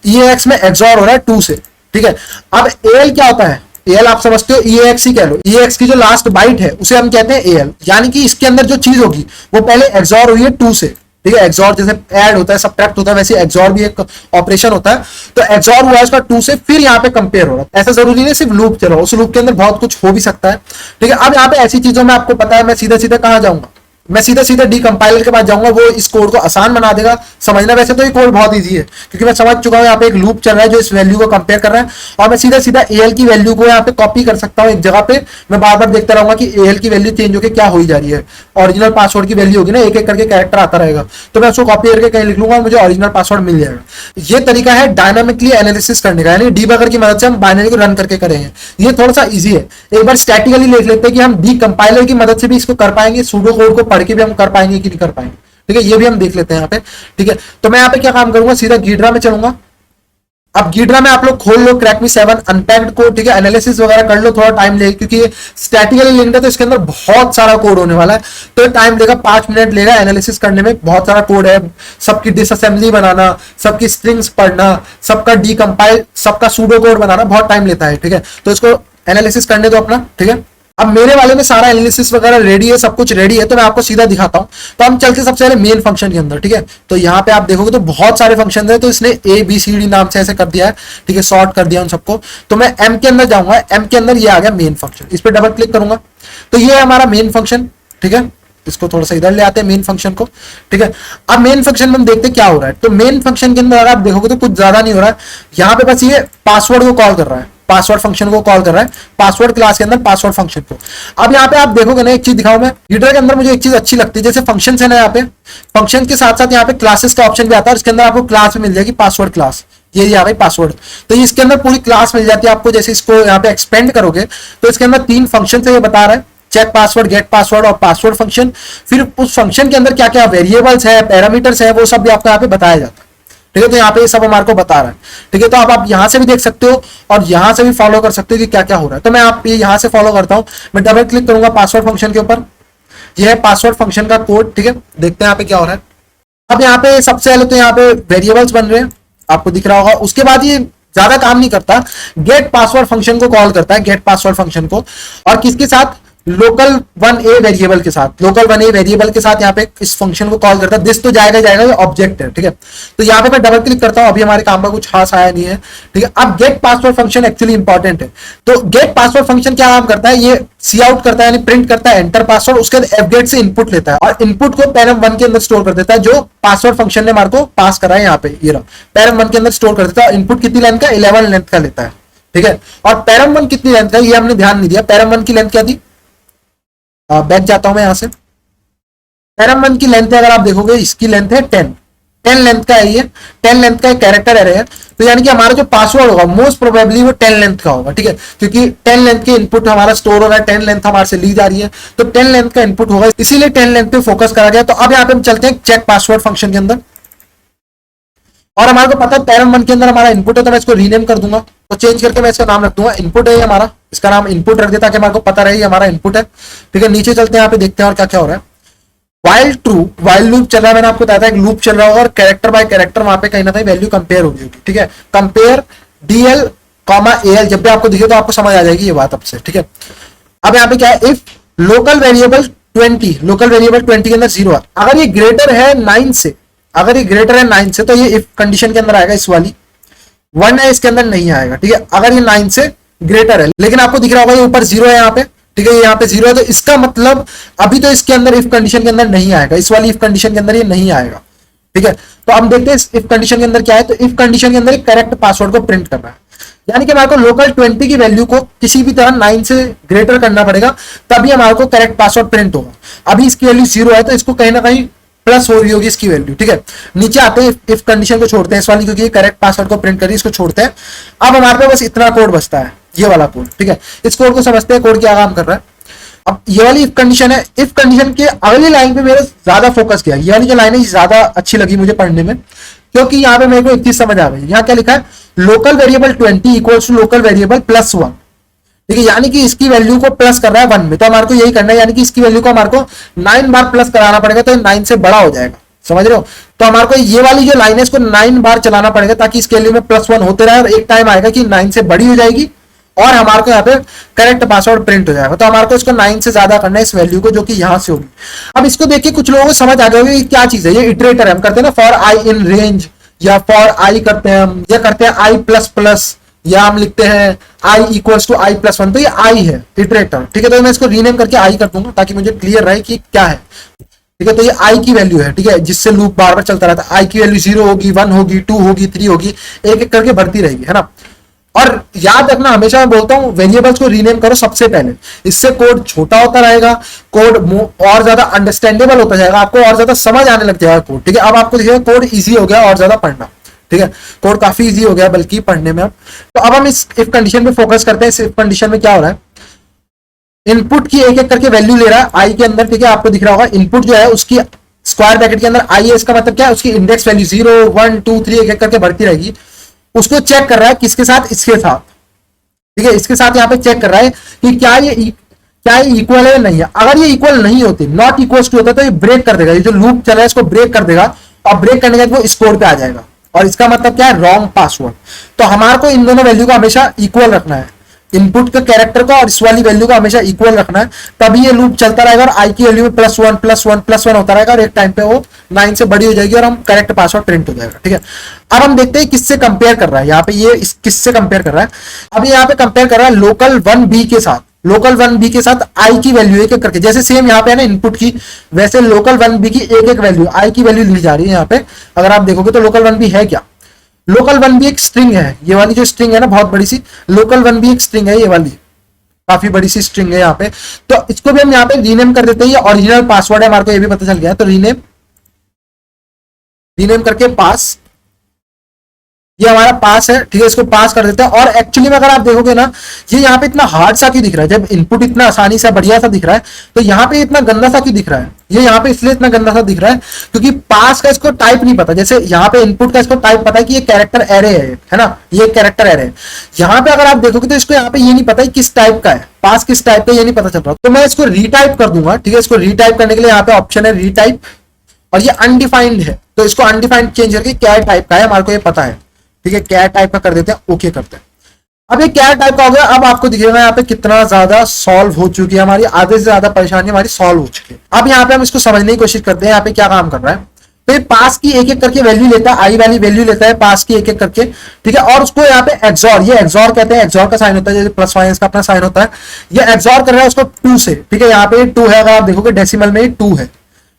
A: EAX में एक्सॉर हो रहा है 2 से, ठीक है। अब AL क्या होता है, AL आप समझते हो, EAX ही कह लो। EAX की जो लास्ट बाइट है उसे हम कहते हैं AL, यानी कि इसके अंदर जो चीज होगी वो पहले एक्सॉर हुई है 2 से, ठीक है। एक्सॉर जैसे ऐड होता है, सबट्रैक्ट होता है, वैसे एक्सॉर भी एक ऑपरेशन होता है। तो एक्सॉर हुआ है उसका 2 से, फिर यहाँ पे कंपेयर हो रहा है। ऐसा जरूरी नहीं सिर्फ लूप चल रहा है, उस लूप के अंदर बहुत कुछ हो भी सकता है, ठीक है। अब यहाँ पे ऐसी चीजों में आपको पता है मैं सीधा सीधा कहाँ जाऊंगा, मैं सीधा सीधा डीकंपाइलर के पास जाऊंगा, वो इस कोड को आसान बना देगा समझना। वैसे तो ये कोड बहुत इजी है, क्योंकि मैं समझ चुका हूं यहाँ पे एक लूप चल रहा है जो इस वैल्यू को कंपेयर कर रहा है, और मैं सीधा सीधा एल की वैल्यू को यहाँ पे कॉपी कर सकता हूँ एक जगह पे। मैं बार बार देखता रहूंगा कि एल की वैल्यू चेंज होकर क्या हो जा रही है। ओरिजिनल पासवर्ड की वैल्यू होगी ना, एक एक करके कैरेक्टर आता रहेगा, तो मैं उसको कॉपी करके कहीं लिख लूंगा, मुझे ओरिजिनल पासवर्ड मिल जाएगा। ये तरीका है डायनामिकली एनालिसिस करने का, यानी डीबगर की मदद से हम बाइनरी को रन करके करेंगे। ये थोड़ा सा ईजी है। एक बार स्टैटिकली लिख लेते हैं कि हम डीकंपाइलर की मदद से भी इसको कर पाएंगे, सूडो कोड को पढ़ के भी हम कर पाएंगे कि नहीं कर पाएंगे, ठीक है। ये भी हम देख लेते हैं यहाँ पे, ठीक है। तो मैं यहाँ पे क्या काम करूंगा, सीधा गीड्रा में चलूंगा। अब गीड्रा में आप लोग खोल लो क्रैक मी 7 अनपैक्ड कोड, ठीक है। एनालिसिस वगैरह कर लो, थोड़ा टाइम लेगा क्योंकि ये स्टैटिकली लिंक्ड है, तो इसके अंदर बहुत सारा कोड होने वाला है, तो टाइम लेगा, 5 मिनट लेगा एनालिसिस करने में। बहुत सारा कोड है, सबकी डिसअसेंबली बनाना, सबकी स्ट्रिंग्स पढ़ना, सबका डीकंपाइल, सबका सूडो कोड बनाना बहुत टाइम लेता है, ठीक है। तो इसको एनालिसिस करने दो अपना, ठीक है। अब मेरे वाले में सारा एनालिसिस वगैरह रेडी है, सब कुछ रेडी है, तो मैं आपको सीधा दिखाता हूं। तो हम चलते सबसे पहले मेन फंक्शन के अंदर, ठीक है। तो यहाँ पे आप देखोगे तो बहुत सारे फंक्शन है, तो इसने ABCD नाम से ऐसे कर दिया है, ठीक है, सॉर्ट कर दिया उन सबको। तो मैं M के अंदर जाऊंगा, M के अंदर ये आ गया मेन फंक्शन, इस पर डबल क्लिक करूंगा तो ये है हमारा मेन फंक्शन, ठीक है। इसको थोड़ा सा इधर ले आते हैं मेन फंक्शन को, ठीक है। अब मेन फंक्शन में हम देखते हैं क्या हो रहा है। तो मेन फंक्शन के अंदर अगर आप देखोगे तो कुछ ज्यादा नहीं हो रहा है। यहाँ पे बस ये पासवर्ड को कॉल कर रहा है, पासवर्ड फंक्शन को कॉल कर रहा है, पासवर्ड क्लास के अंदर पासवर्ड फंक्शन को। अब यहाँ पे आप देखोगे ना, एक चीज दिखाऊं मैं, गिटर के अंदर मुझे एक चीज अच्छी लगती है, जैसे फंक्शन है ना, यहाँ पे फंक्शन के साथ साथ यहाँ पे क्लासेस का ऑप्शन भी आता है, इसके अंदर आपको क्लास मिल जाएगी पासवर्ड क्लास, ये आ गई पासवर्ड। तो इसके अंदर पूरी क्लास मिल जाती है आपको। जैसे इसको यहाँ पे एक्सपेंड करोगे तो इसके अंदर 3 फंक्शन से ये बता रहा है, चेक पासवर्ड, गेट पासवर्ड और पासवर्ड फंक्शन। फिर उस फंक्शन के अंदर क्या क्या वेरिएबल्स है, पैरामीटर्स है, वो सब भी आपको यहाँ पे बताया जाता है, ठीक है। तो यहाँ पे ये सब हमारे को बता रहा है, ठीक है। तो अब आप यहाँ से भी देख सकते हो और यहाँ से भी फॉलो कर सकते हो कि क्या क्या हो रहा है। तो मैं आप ये यहाँ से फॉलो करता हूँ, मैं डबल क्लिक करूंगा पासवर्ड फंक्शन के ऊपर, ये है पासवर्ड फंक्शन का कोड, ठीक है। देखते हैं यहाँ पे क्या हो रहा है। अब यहाँ पे सबसे पहले तो यहाँ पे वेरिएबल्स बन रहे हैं, आपको दिख रहा होगा। उसके बाद ये ज्यादा काम नहीं करता, गेट पासवर्ड फंक्शन को कॉल करता है, गेट पासवर्ड फंक्शन को, और किसके साथ, लोकल वन ए वेरिएबल के साथ, लोकल वन ए वेरिएबल के साथ यहाँ पे इस फंक्शन को कॉल करता है। दिस तो जाएगा जाएगा, ये ऑब्जेक्ट है, ठीक है। तो यहाँ पे मैं डबल क्लिक करता हूँ, अभी हमारे काम का कुछ खास आया नहीं है, ठीक है। अब gate password function actually important है। तो गेट पासवर्ड फंक्शन क्या काम करता है, ये सी आउट करता है, यानी प्रिंट करता है एंटर पासवर्ड, उसके बाद एफ गेट से इनपुट लेता है और इनपुट को पैरम वन के अंदर स्टोर कर देता है, जो पासवर्ड फंक्शन ने हमारे को पास करा है यहाँ पे, ये रहा पैरम वन के अंदर स्टोर कर देता है। इनपुट कितनी लेंथ का, 11 लेंथ का लेता है, ठीक है। और पैरम वन कितनी लेंथ का, ये हमने ध्यान नहीं दिया। पैरम वन की लेंथ क्या थी, बैक जाता हूं मैं यहां से। पैरम वन की लेंथ है, अगर आप देखोगे इसकी लेंथ है 10 लेंथ का है, ये 10 लेंथ का एक कैरेक्टर एरे है। तो यानी कि हमारा जो पासवर्ड होगा मोस्ट प्रोबेबली वो 10 लेंथ का होगा, ठीक है, क्योंकि 10 लेंथ के इनपुट हमारा स्टोर हो रहा है, 10 लेंथ हमारे से ली जा रही है, तो 10 लेंथ का इनपुट होगा, इसीलिए 10 लेंथ पे फोकस करा गया। तो अब यहाँ पे हम चलते हैं चेक पासवर्ड फंक्शन के अंदर, और हमारे को पता है पैरम वन के अंदर हमारा इनपुट है, तो मैं इसको रीनेम कर दूंगा। तो चेंज करके मैं इसका नाम रख दूंगा इनपुट है, हमारा इसका नाम इनपुट रख देता, ताकि हमारे को पता रहे हमारा इनपुट है, ठीक है। नीचे चलते हैं, यहाँ पे देखते हैं और क्या क्या हो रहा है। वाइल ट्रू, वाइल लूप चल रहा है, मैंने आपको बताया था एक लूप चल रहा होगा और कैरेक्टर बाय कैरेक्टर वहां पे कहीं ना कहीं वैल्यू कंपेयर होगी, ठीक है। कंपेयर डीएल कॉमा एल, जब भी आपको दिखे तो आपको समझ आ जाएगी ये बात अब से, ठीक है। अब यहाँ पे क्या है, if local variable 20, local variable 20 के अंदर 0 है, अगर ये ग्रेटर है 9 से, अगर ये ग्रेटर है 9 से, तो ये इफ कंडीशन के अंदर आएगा, इस वाली 1 है इसके अंदर नहीं आएगा, ठीक है। अगर ये 9 से ग्रेटर है, लेकिन आपको दिख रहा होगा ये ऊपर 0 है यहाँ पे, ठीक है, यहाँ पे 0 है, तो इसका मतलब अभी तो इसके अंदर इफ कंडीशन के अंदर नहीं आएगा, इस वाली इफ कंडीशन के अंदर ये नहीं आएगा, ठीक है। तो हम देखते हैं इफ कंडीशन के अंदर क्या है। तो इफ कंडीशन के अंदर करेक्ट पासवर्ड को प्रिंट करना है, यानी कि हमारे को लोकल 20 की वैल्यू को किसी भी तरह 9 से ग्रेटर करना पड़ेगा, तभी हमारे को करेक्ट पासवर्ड प्रिंट होगा। अभी इसकी वैल्यू 0 है, तो इसको कहीं ना कहीं प्लस हो रही होगी इसकी वैल्यू, ठीक है। नीचे आते हैं, इफ कंडीशन को छोड़ते हैं इस वाली, क्योंकि ये करेक्ट पासवर्ड को प्रिंट करिए, इसको छोड़ते हैं। अब हमारे पास बस इतना कोड बचता है, ये वाला कोड, ठीक है। इस कोड को समझते हैं, कोड क्या काम कर रहा है। अब ये वाली इफ कंडीशन है, इफ कंडीशन के अगली लाइन पे मेरे ज्यादा फोकस किया, ये वाली जो लाइन है ज्यादा अच्छी लगी मुझे पढ़ने में, क्योंकि यहाँ पे मेरे को एक चीज समझ आ गई। यहाँ क्या लिखा है, local variable 20 equals to local variable +1, ठीक है, यानी कि इसकी वैल्यू को प्लस कर रहा है 1 में, तो हमारे को यही करना है, यानी कि इसकी वैल्यू को हमारे को 9 बार प्लस कराना पड़ेगा, तो 9 से बड़ा हो जाएगा, समझ रहे हो। तो हमारे को ये वाली जो लाइन है इसको 9 बार चलाना पड़ेगा, ताकि इसके वैल्यू में +1 होते रहे, और एक टाइम आएगा कि 9 से बड़ी हो जाएगी और हमारे को यहाँ पे करेक्ट पासवर्ड प्रिंट हो जाएगा। तो हमारे को इसको 9 से ज्यादा करना है इस वैल्यू को, जो कि यहाँ से होगी। अब इसको देख के कुछ लोगों को समझ आ गया होगा क्या चीज है, ये इटरेटर है, हम करते हैं ना फॉर आई इन रेंज, या फॉर आई करते हैं हम, या करते हैं आई++, या हम लिखते हैं आई इक्वल्स टू i+1, तो ये आई है इटरेटर, ठीक है। तो मैं इसको रीनेम करके आई कर दूंगा, ताकि मुझे क्लियर रहे कि क्या है, ठीक है। तो ये आई की वैल्यू है, ठीक है, जिससे लूप बार बार चलता रहता है। आई की वैल्यू 0 होगी, 1 होगी, 2 होगी, 3 होगी, एक एक करके बढ़ती रहेगी, है ना। और याद रखना, हमेशा मैं बोलता हूं वेरिएबल्स को रीनेम करो सबसे पहले, इससे कोड छोटा होता रहेगा, कोड और ज्यादा अंडरस्टैंडेबल होता जाएगा, आपको और ज्यादा समझ आने लग जाएगा कोड, ठीक है। अब आपको देखिएगा कोड इजी हो गया और ज्यादा पढ़ना, ठीक है, कोड काफी इजी हो गया बल्कि पढ़ने में अब। तो अब हम इस इफ कंडीशन पे फोकस करते हैं। इस इफ कंडीशन में क्या हो रहा है, इनपुट की एक एक करके वैल्यू ले रहा है आई के अंदर, ठीक है, आपको दिख रहा होगा इनपुट जो है उसकी स्क्वायर ब्रैकेट के अंदर आई है, इसका मतलब क्या है, उसकी इंडेक्स वैल्यू 0 1 2 3 एक एक करके बढ़ती रहेगी। उसको चेक कर रहा है किसके साथ, इसके साथ, ठीक है, इसके साथ यहाँ पे चेक कर रहा है कि क्या ये इक्वल है या नहीं है। अगर ये इक्वल नहीं होती, नॉट इक्वल टू होता, तो ये ब्रेक कर देगा, ये जो लूप चल रहा है इसको ब्रेक कर देगा, और ब्रेक करने के बाद वो स्कोर पे आ जाएगा, और इसका मतलब क्या है, रॉन्ग पासवर्ड। तो हमारे को इन दोनों वैल्यू को हमेशा इक्वल रखना है, इनपुट के कैरेक्टर को और इस वाली वैल्यू को हमेशा इक्वल रखना है, तभी ये लूप चलता रहेगा और आई की वैल्यू में +1 होता रहेगा, और एक टाइम पे वो 9 से बड़ी हो जाएगी और हम करेक्ट पासवर्ड प्रिंट हो जाएगा, ठीक है। अब हम देखते हैं किससे कंपेयर कर रहा है, यहाँ पे ये किससे कंपेयर कर रहा है। अब यहाँ पे कंपेयर कर रहा है लोकल 1b के साथ, लोकल 1b के साथ आई की वैल्यू एक एक करके, जैसे सेम यहाँ पे है ना इनपुट की, वैसे लोकल 1b की एक एक वैल्यू, आई की वैल्यू ली जा रही है यहाँ पे। अगर आप देखोगे तो लोकल 1b है क्या, लोकल 1b एक स्ट्रिंग है, ये वाली जो स्ट्रिंग है ना बहुत बड़ी सी, लोकल 1b एक स्ट्रिंग है, ये वाली काफी बड़ी सी स्ट्रिंग है यहाँ पे। तो इसको भी हम यहाँ पे रीनेम कर देते हैं, ये ओरिजिनल पासवर्ड है, हमारे को ये भी पता चल गया है। तो रीनेम करके पास, ये हमारा पास है, ठीक है, इसको पास कर देते हैं। और एक्चुअली में अगर आप देखोगे ना, ये यहाँ पे इतना हार्ड सा क्यों दिख रहा है, जब इनपुट इतना आसानी सा बढ़िया सा दिख रहा है, तो यहाँ पे इतना गंदा सा क्यों दिख रहा है, ये यहाँ पे इसलिए इतना गंदा सा दिख रहा है क्योंकि पास का इसको टाइप नहीं पता। जैसे यहाँ पे इनपुट का इसको टाइप पता है कि ये कैरेक्टर एरे है ना, ये कैरेक्टर एरे है। यहाँ पे अगर आप देखोगे तो इसको यहाँ पे ये नहीं पता है किस टाइप का है, पास किस टाइप का ये नहीं पता चल रहा। तो मैं इसको रीटाइप कर दूंगा, ठीक है, इसको रीटाइप करने के लिए यहाँ पे ऑप्शन है रीटाइप, और ये अनडिफाइंड है, तो इसको अनडिफाइंड चेंज करके क्या टाइप का है हमारे को ये पता है, ठीक है, क्या टाइप का कर देते हैं, ओके करते हैं। अब ये क्या टाइप का हो गया, अब आपको दिखेगा यहाँ पे कितना ज्यादा सॉल्व हो चुकी है, हमारी आधे से ज्यादा परेशानी हमारी सॉल्व हो चुकी है। अब यहाँ पे हम इसको समझने की कोशिश करते हैं यहाँ पे क्या काम कर रहा है। तो ये पास की एक एक करके वैल्यू लेता है, आई वाली वैल्यू लेता है पास की एक एक करके, ठीक है, और उसको यहाँ पे एक्सॉर, ये एक्सॉर कहते हैं, एक्सॉर का साइन होता है जैसे प्लस माइनस का अपना साइन होता है, ये एक्सॉर कर रहा है उसको 2 से, ठीक है, यहाँ पे 2 है, अगर आप देखोगे डेसिमल में 2 है,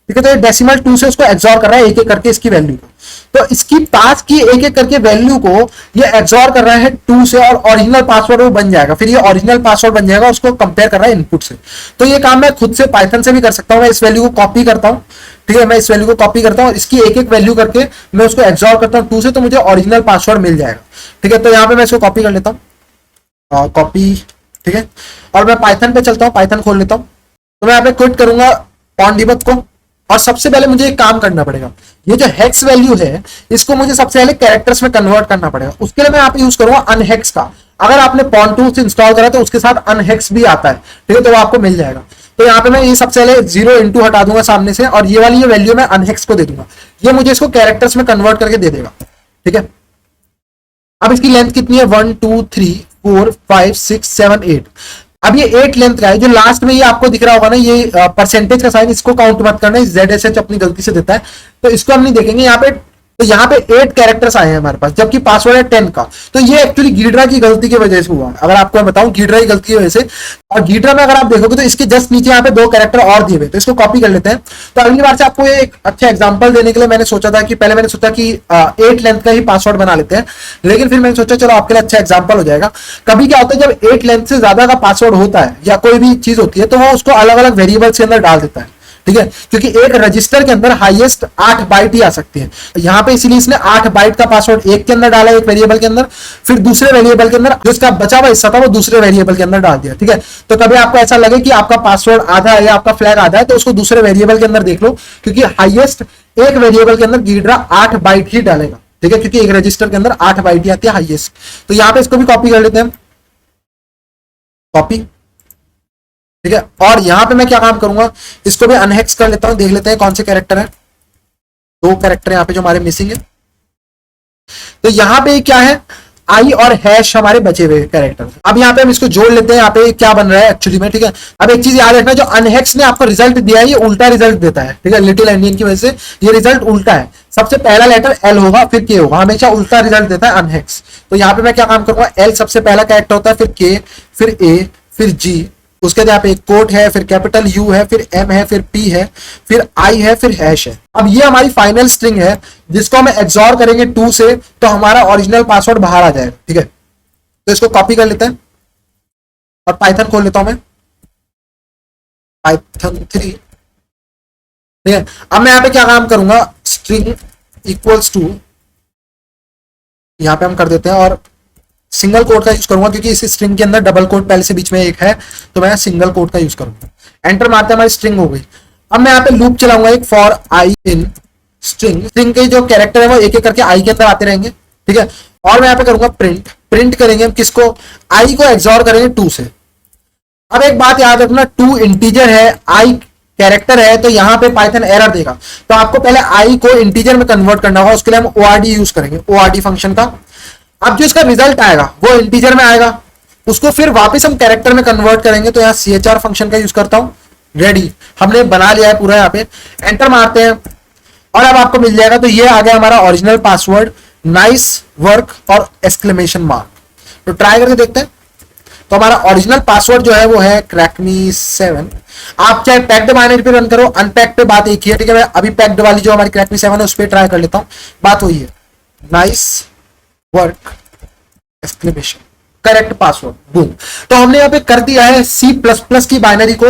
A: ठीक है, तो ये डेसिमल 2 से उसको एक्सॉर कर रहा है एक एक करके इसकी वैल्यू को। तो इसकी पास की एक एक करके वैल्यू को ये एक्सॉर कर रहा है 2 से, और ओरिजिनल पासवर्ड वो बन जाएगा, फिर ये ओरिजिनल पासवर्ड बन जाएगा, उसको कंपेयर कर रहा है इनपुट से। तो ये काम मैं खुद से पाइथन से भी कर सकता हूँ, मैं इस वैल्यू को कॉपी करता हूँ, ठीक है, मैं इस वैल्यू को कॉपी करता हूँ, इसकी एक एक वैल्यू करके मैं उसको एक्सॉर करता हूँ 2 से, तो मुझे ओरिजिनल पासवर्ड मिल जाएगा, ठीक है। तो यहाँ पे मैं इसको कॉपी कर लेता हूँ, कॉपी, ठीक है, और मैं पाइथन पे चलता हूँ, पाइथन खोल लेता हूँ। तो मैं यहाँ पे क्विट करूंगा ऑन डिबग को, और सबसे पहले मुझे एक काम करना पड़ेगा, ये जो हेक्स वैल्यू है इसको मुझे सबसे पहले कैरेक्टर्स में कन्वर्ट करना पड़ेगा। उसके लिए मैं यहाँ पे यूज करूंगा अनहेक्स का। अगर आपने पॉन्टूस इंस्टॉल करा तो उसके साथ अनहेक्स भी आता है, ठीक है, तो वो आपको मिल जाएगा। तो यहाँ पे मैं ये सबसे पहले 0 इंटू हटा दूंगा सामने से, और ये वाली ये वैल्यू मैं अनहेक्स को दे दूंगा, ये मुझे इसको कैरेक्टर्स में कन्वर्ट करके दे देगा, ठीक है। अब इसकी लेंथ कितनी है, 1 2 3 4 5 6 7 8। अब ये 8 लेंथ का है, जो लास्ट में ये आपको दिख रहा होगा ना, ये परसेंटेज का साइन, इसको काउंट मत करना, ZSH अपनी गलती से देता है, तो इसको हम नहीं देखेंगे यहाँ पे। तो यहाँ पे 8 कैरेक्टर्स आए हैं हमारे पास, जबकि पासवर्ड है 10 का। तो ये एक्चुअली गीड्रा की गलती की वजह से हुआ, अगर आपको मैं बताऊं, गीड्रा की गलती की वजह से। और गीड्रा में अगर आप देखोगे तो इसके जस्ट नीचे यहाँ पे 2 कैरेक्टर और दिए हुए, तो इसको कॉपी कर लेते हैं। तो अगली बार से आपको ये एक अच्छा एग्जांपल देने के लिए मैंने सोचा था कि पहले मैंने सोचा कि 8 लेंथ का ही पासवर्ड बना लेते हैं, लेकिन फिर मैंने सोचा चलो आपके लिए अच्छा एग्जाम्पल हो जाएगा। कभी क्या होता है, जब 8 लेंथ से ज्यादा का पासवर्ड होता है या कोई भी चीज होती है, तो वो उसको अलग अलग वेरिएबल्स के अंदर डाल देता है, ठीक है, क्योंकि एक रजिस्टर के अंदर हाईएस्ट 8 बाइट ही आ सकती है। यहाँ पे इसीलिए इसने 8 बाइट का पासवर्ड एक के अंदर डाला, एक वेरिएबल के अंदर, फिर दूसरे वेरिएबल के अंदर जो इसका बचा हुआ हिस्सा था वो दूसरे वेरिएबल के अंदर डाल दिया, ठीक है। तो कभी आपको ऐसा लगे कि आपका पासवर्ड आधा है या आपका फ्लैग आधा है, तो उसको दूसरे वेरिएबल के अंदर देख लो, क्योंकि हाईएस्ट एक वेरिएबल के अंदर गीड्रा 8 बाइट ही डालेगा, ठीक है, क्योंकि एक रजिस्टर के अंदर 8 बाइट ही आती है हाईएस्ट। तो यहाँ पे इसको भी कॉपी कर लेते हैं, कॉपी, ठीक है। और यहां पे मैं क्या काम करूंगा, इसको भी अनहेक्स कर लेता हूं, देख लेते हैं कौन से कैरेक्टर है। 2 कैरेक्टर यहाँ पे जो हमारे मिसिंग है। तो यहाँ पे क्या है, आई और हैश हमारे बचे हुए कैरेक्टर। अब यहाँ पे हम इसको जोड़ लेते हैं, यहाँ पे क्या बन रहा है एक्चुअली में, ठीक है। अब एक चीज याद रखना, जो अनहेक्स ने आपको रिजल्ट दिया है ये उल्टा रिजल्ट देता है, ठीक है, लिटिल एंडियन की वजह से ये रिजल्ट उल्टा है। सबसे पहला लेटर एल होगा फिर के होगा, हमेशा उल्टा रिजल्ट देता है अनहेक्स। तो यहाँ पे मैं क्या काम करूंगा, एल सबसे पहला कैरेक्टर होता है, फिर के, फिर ए, फिर जी, उसके बाद यहाँ पे एक कोट है, फिर कैपिटल यू है, फिर एम है, फिर पी है, फिर आई है, फिर हैश है। अब ये हमारी फाइनल स्ट्रिंग है, जिसको हम एक्सॉर करेंगे 2 से, तो हमारा ओरिजिनल पासवर्ड बाहर आ जाएगा, ठीक है। तो इसको कॉपी कर लेते हैं और पाइथन खोल लेता हूं मैं, पाइथन 3, ठीक है। अब मैं यहाँ पे क्या काम करूंगा, स्ट्रिंग इक्वल्स टू, यहाँ पे हम कर देते हैं, और सिंगल कोट का यूज करूंगा, क्योंकि इस स्ट्रिंग के अंदर डबल कोट पहले से बीच में एक है, तो मैं सिंगल कोट का यूज करूंगा। एंटर मारते हैं, हमारी स्ट्रिंग हो गई। अब मैं यहाँ पे लूप चलाऊंगा एक, for I in string, string के जो कैरेक्टर है वो एक एक करके आई के अंदर आते रहेंगे, ठीक है। और मैं यहाँ पे करूंगा प्रिंट, प्रिंट करेंगे हम किसको, आई को एक्सॉर करेंगे 2 से। अब एक बात याद रखना, 2 इंटीजर है, आई कैरेक्टर है, तो यहाँ पे पाइथन एरर देगा, तो आपको पहले आई को इंटीजर में कन्वर्ट करना होगा, उसके लिए हम ORD यूज करेंगे, ORD फंक्शन का। अब जो इसका रिजल्ट आएगा वो इंटीजर में आएगा, उसको फिर वापस हम कैरेक्टर में कन्वर्ट करेंगे, तो यहाँ CHR फंक्शन का यूज करता हूं। रेडी, हमने बना लिया है पूरा, यहाँ पे एंटर मारते हैं और अब आपको मिल जाएगा। तो ये आ गया हमारा ओरिजिनल पासवर्ड, नाइस वर्क और एक्सक्लेमेशन मार्क। तो ट्राई करके देखते हैं। तो हमारा ओरिजिनल पासवर्ड जो है वो है क्रैकमी7। आप चाहे पैक्ड बाइनरी पे रन करो, अनपैक्ड पे बात एक ही है, ठीक है। मैं अभी पैक्ड वाली जो हमारी क्रैकमी7 है उस पर ट्राई कर लेता हूँ, बात वही है, nice work exclamation, correct password, boom. तो हमने यहाँ पे कर दिया है C++ की बाइनरी को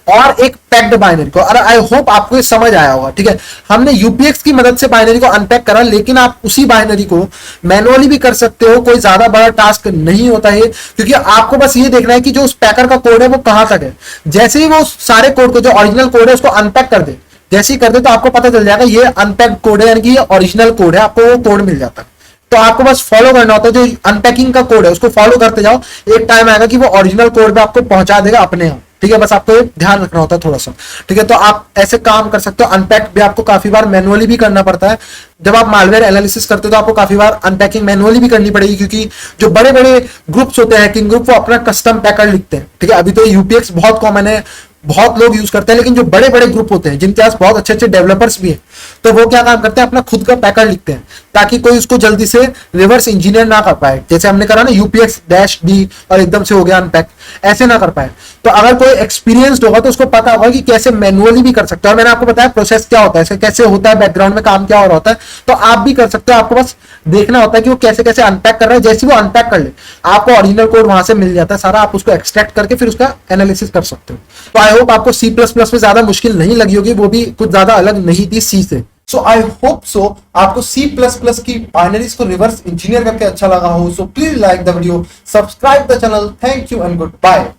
A: और एक पैक्ड बाइनरी को, और आई होप आपको ये समझ आया होगा, ठीक है। हमने UPX की मदद से बाइनरी को अनपैक करा, लेकिन आप उसी बाइनरी को मैनुअली भी कर सकते हो, कोई ज्यादा बड़ा टास्क नहीं होता है, क्योंकि आपको बस ये देखना है कि जो उस पैकर का कोड है वो कहां तक है। जैसे ही वो सारे कोड को, जो ओरिजिनल कोड है उसको अनपैक कर दे, जैसे ही कर दे तो आपको पता चल जाएगा ये अनपैक्ड कोड है, यानी कि ये ओरिजिनल कोड है, आपको वो कोड मिल जाता है। तो आपको बस फॉलो करना होता है, जो अनपैकिंग का कोड है उसको फॉलो करते जाओ, एक टाइम आएगा कि वो ओरिजिनल कोड पे आपको पहुंचा देगा अपने आप। ठीक है, बस आपको ये ध्यान रखना होता है थोड़ा सा। ठीक है, तो आप ऐसे काम कर सकते हो। अनपैक भी आपको काफी बार मैनुअली भी करना पड़ता है। जब आप मालवेयर एनालिसिस करते हो तो आपको काफी बार अनपैकिंग मैनुअली भी करनी पड़ेगी, क्योंकि जो बड़े बड़े ग्रुप्स होते हैं हैकिंग ग्रुप, वो अपना कस्टम पैकर लिखते हैं। ठीक है, अभी तो यूपीएक्स बहुत कॉमन है, बहुत लोग यूज करते हैं, लेकिन जो बड़े बड़े ग्रुप होते हैं जिनके पास बहुत अच्छे अच्छे डेवलपर्स भी हैं, तो वो क्या काम करते हैं, अपना खुद का पैकर लिखते हैं ताकि कोई उसको जल्दी से रिवर्स इंजीनियर ना कर पाए। जैसे हमने करा ना यूपीएक्स डैश डी और एकदम से हो गया अनपैक, ऐसे ना कर पाए। तो अगर कोई एक्सपीरियंस्ड होगा तो उसको पता होगा कि कैसे मैनुअली भी कर सकते हो। और मैंने आपको बताया प्रोसेस क्या होता है, कैसे होता है, बैकग्राउंड में काम क्या हो रहा होता है, तो आप भी कर सकते हो। आपको बस देखना होता है कि वो कैसे कैसे अनपैक कर रहा है। जैसे वो अनपैक कर ले, आपको ओरिजिनल कोड वहां से मिल जाता है सारा, आप उसको एक्सट्रैक्ट करके फिर उसका एनालिसिस कर सकते हो। तो आई होप आपको सी प्लस प्लस में ज्यादा मुश्किल नहीं लगी होगी, वो भी कुछ ज्यादा अलग नहीं थी सी से। सो आई होप सो आपको सी प्लस प्लस की बाइनरीज को रिवर्स इंजीनियर करके अच्छा लगा हो। So please like the video, subscribe the channel. Thank you and good bye.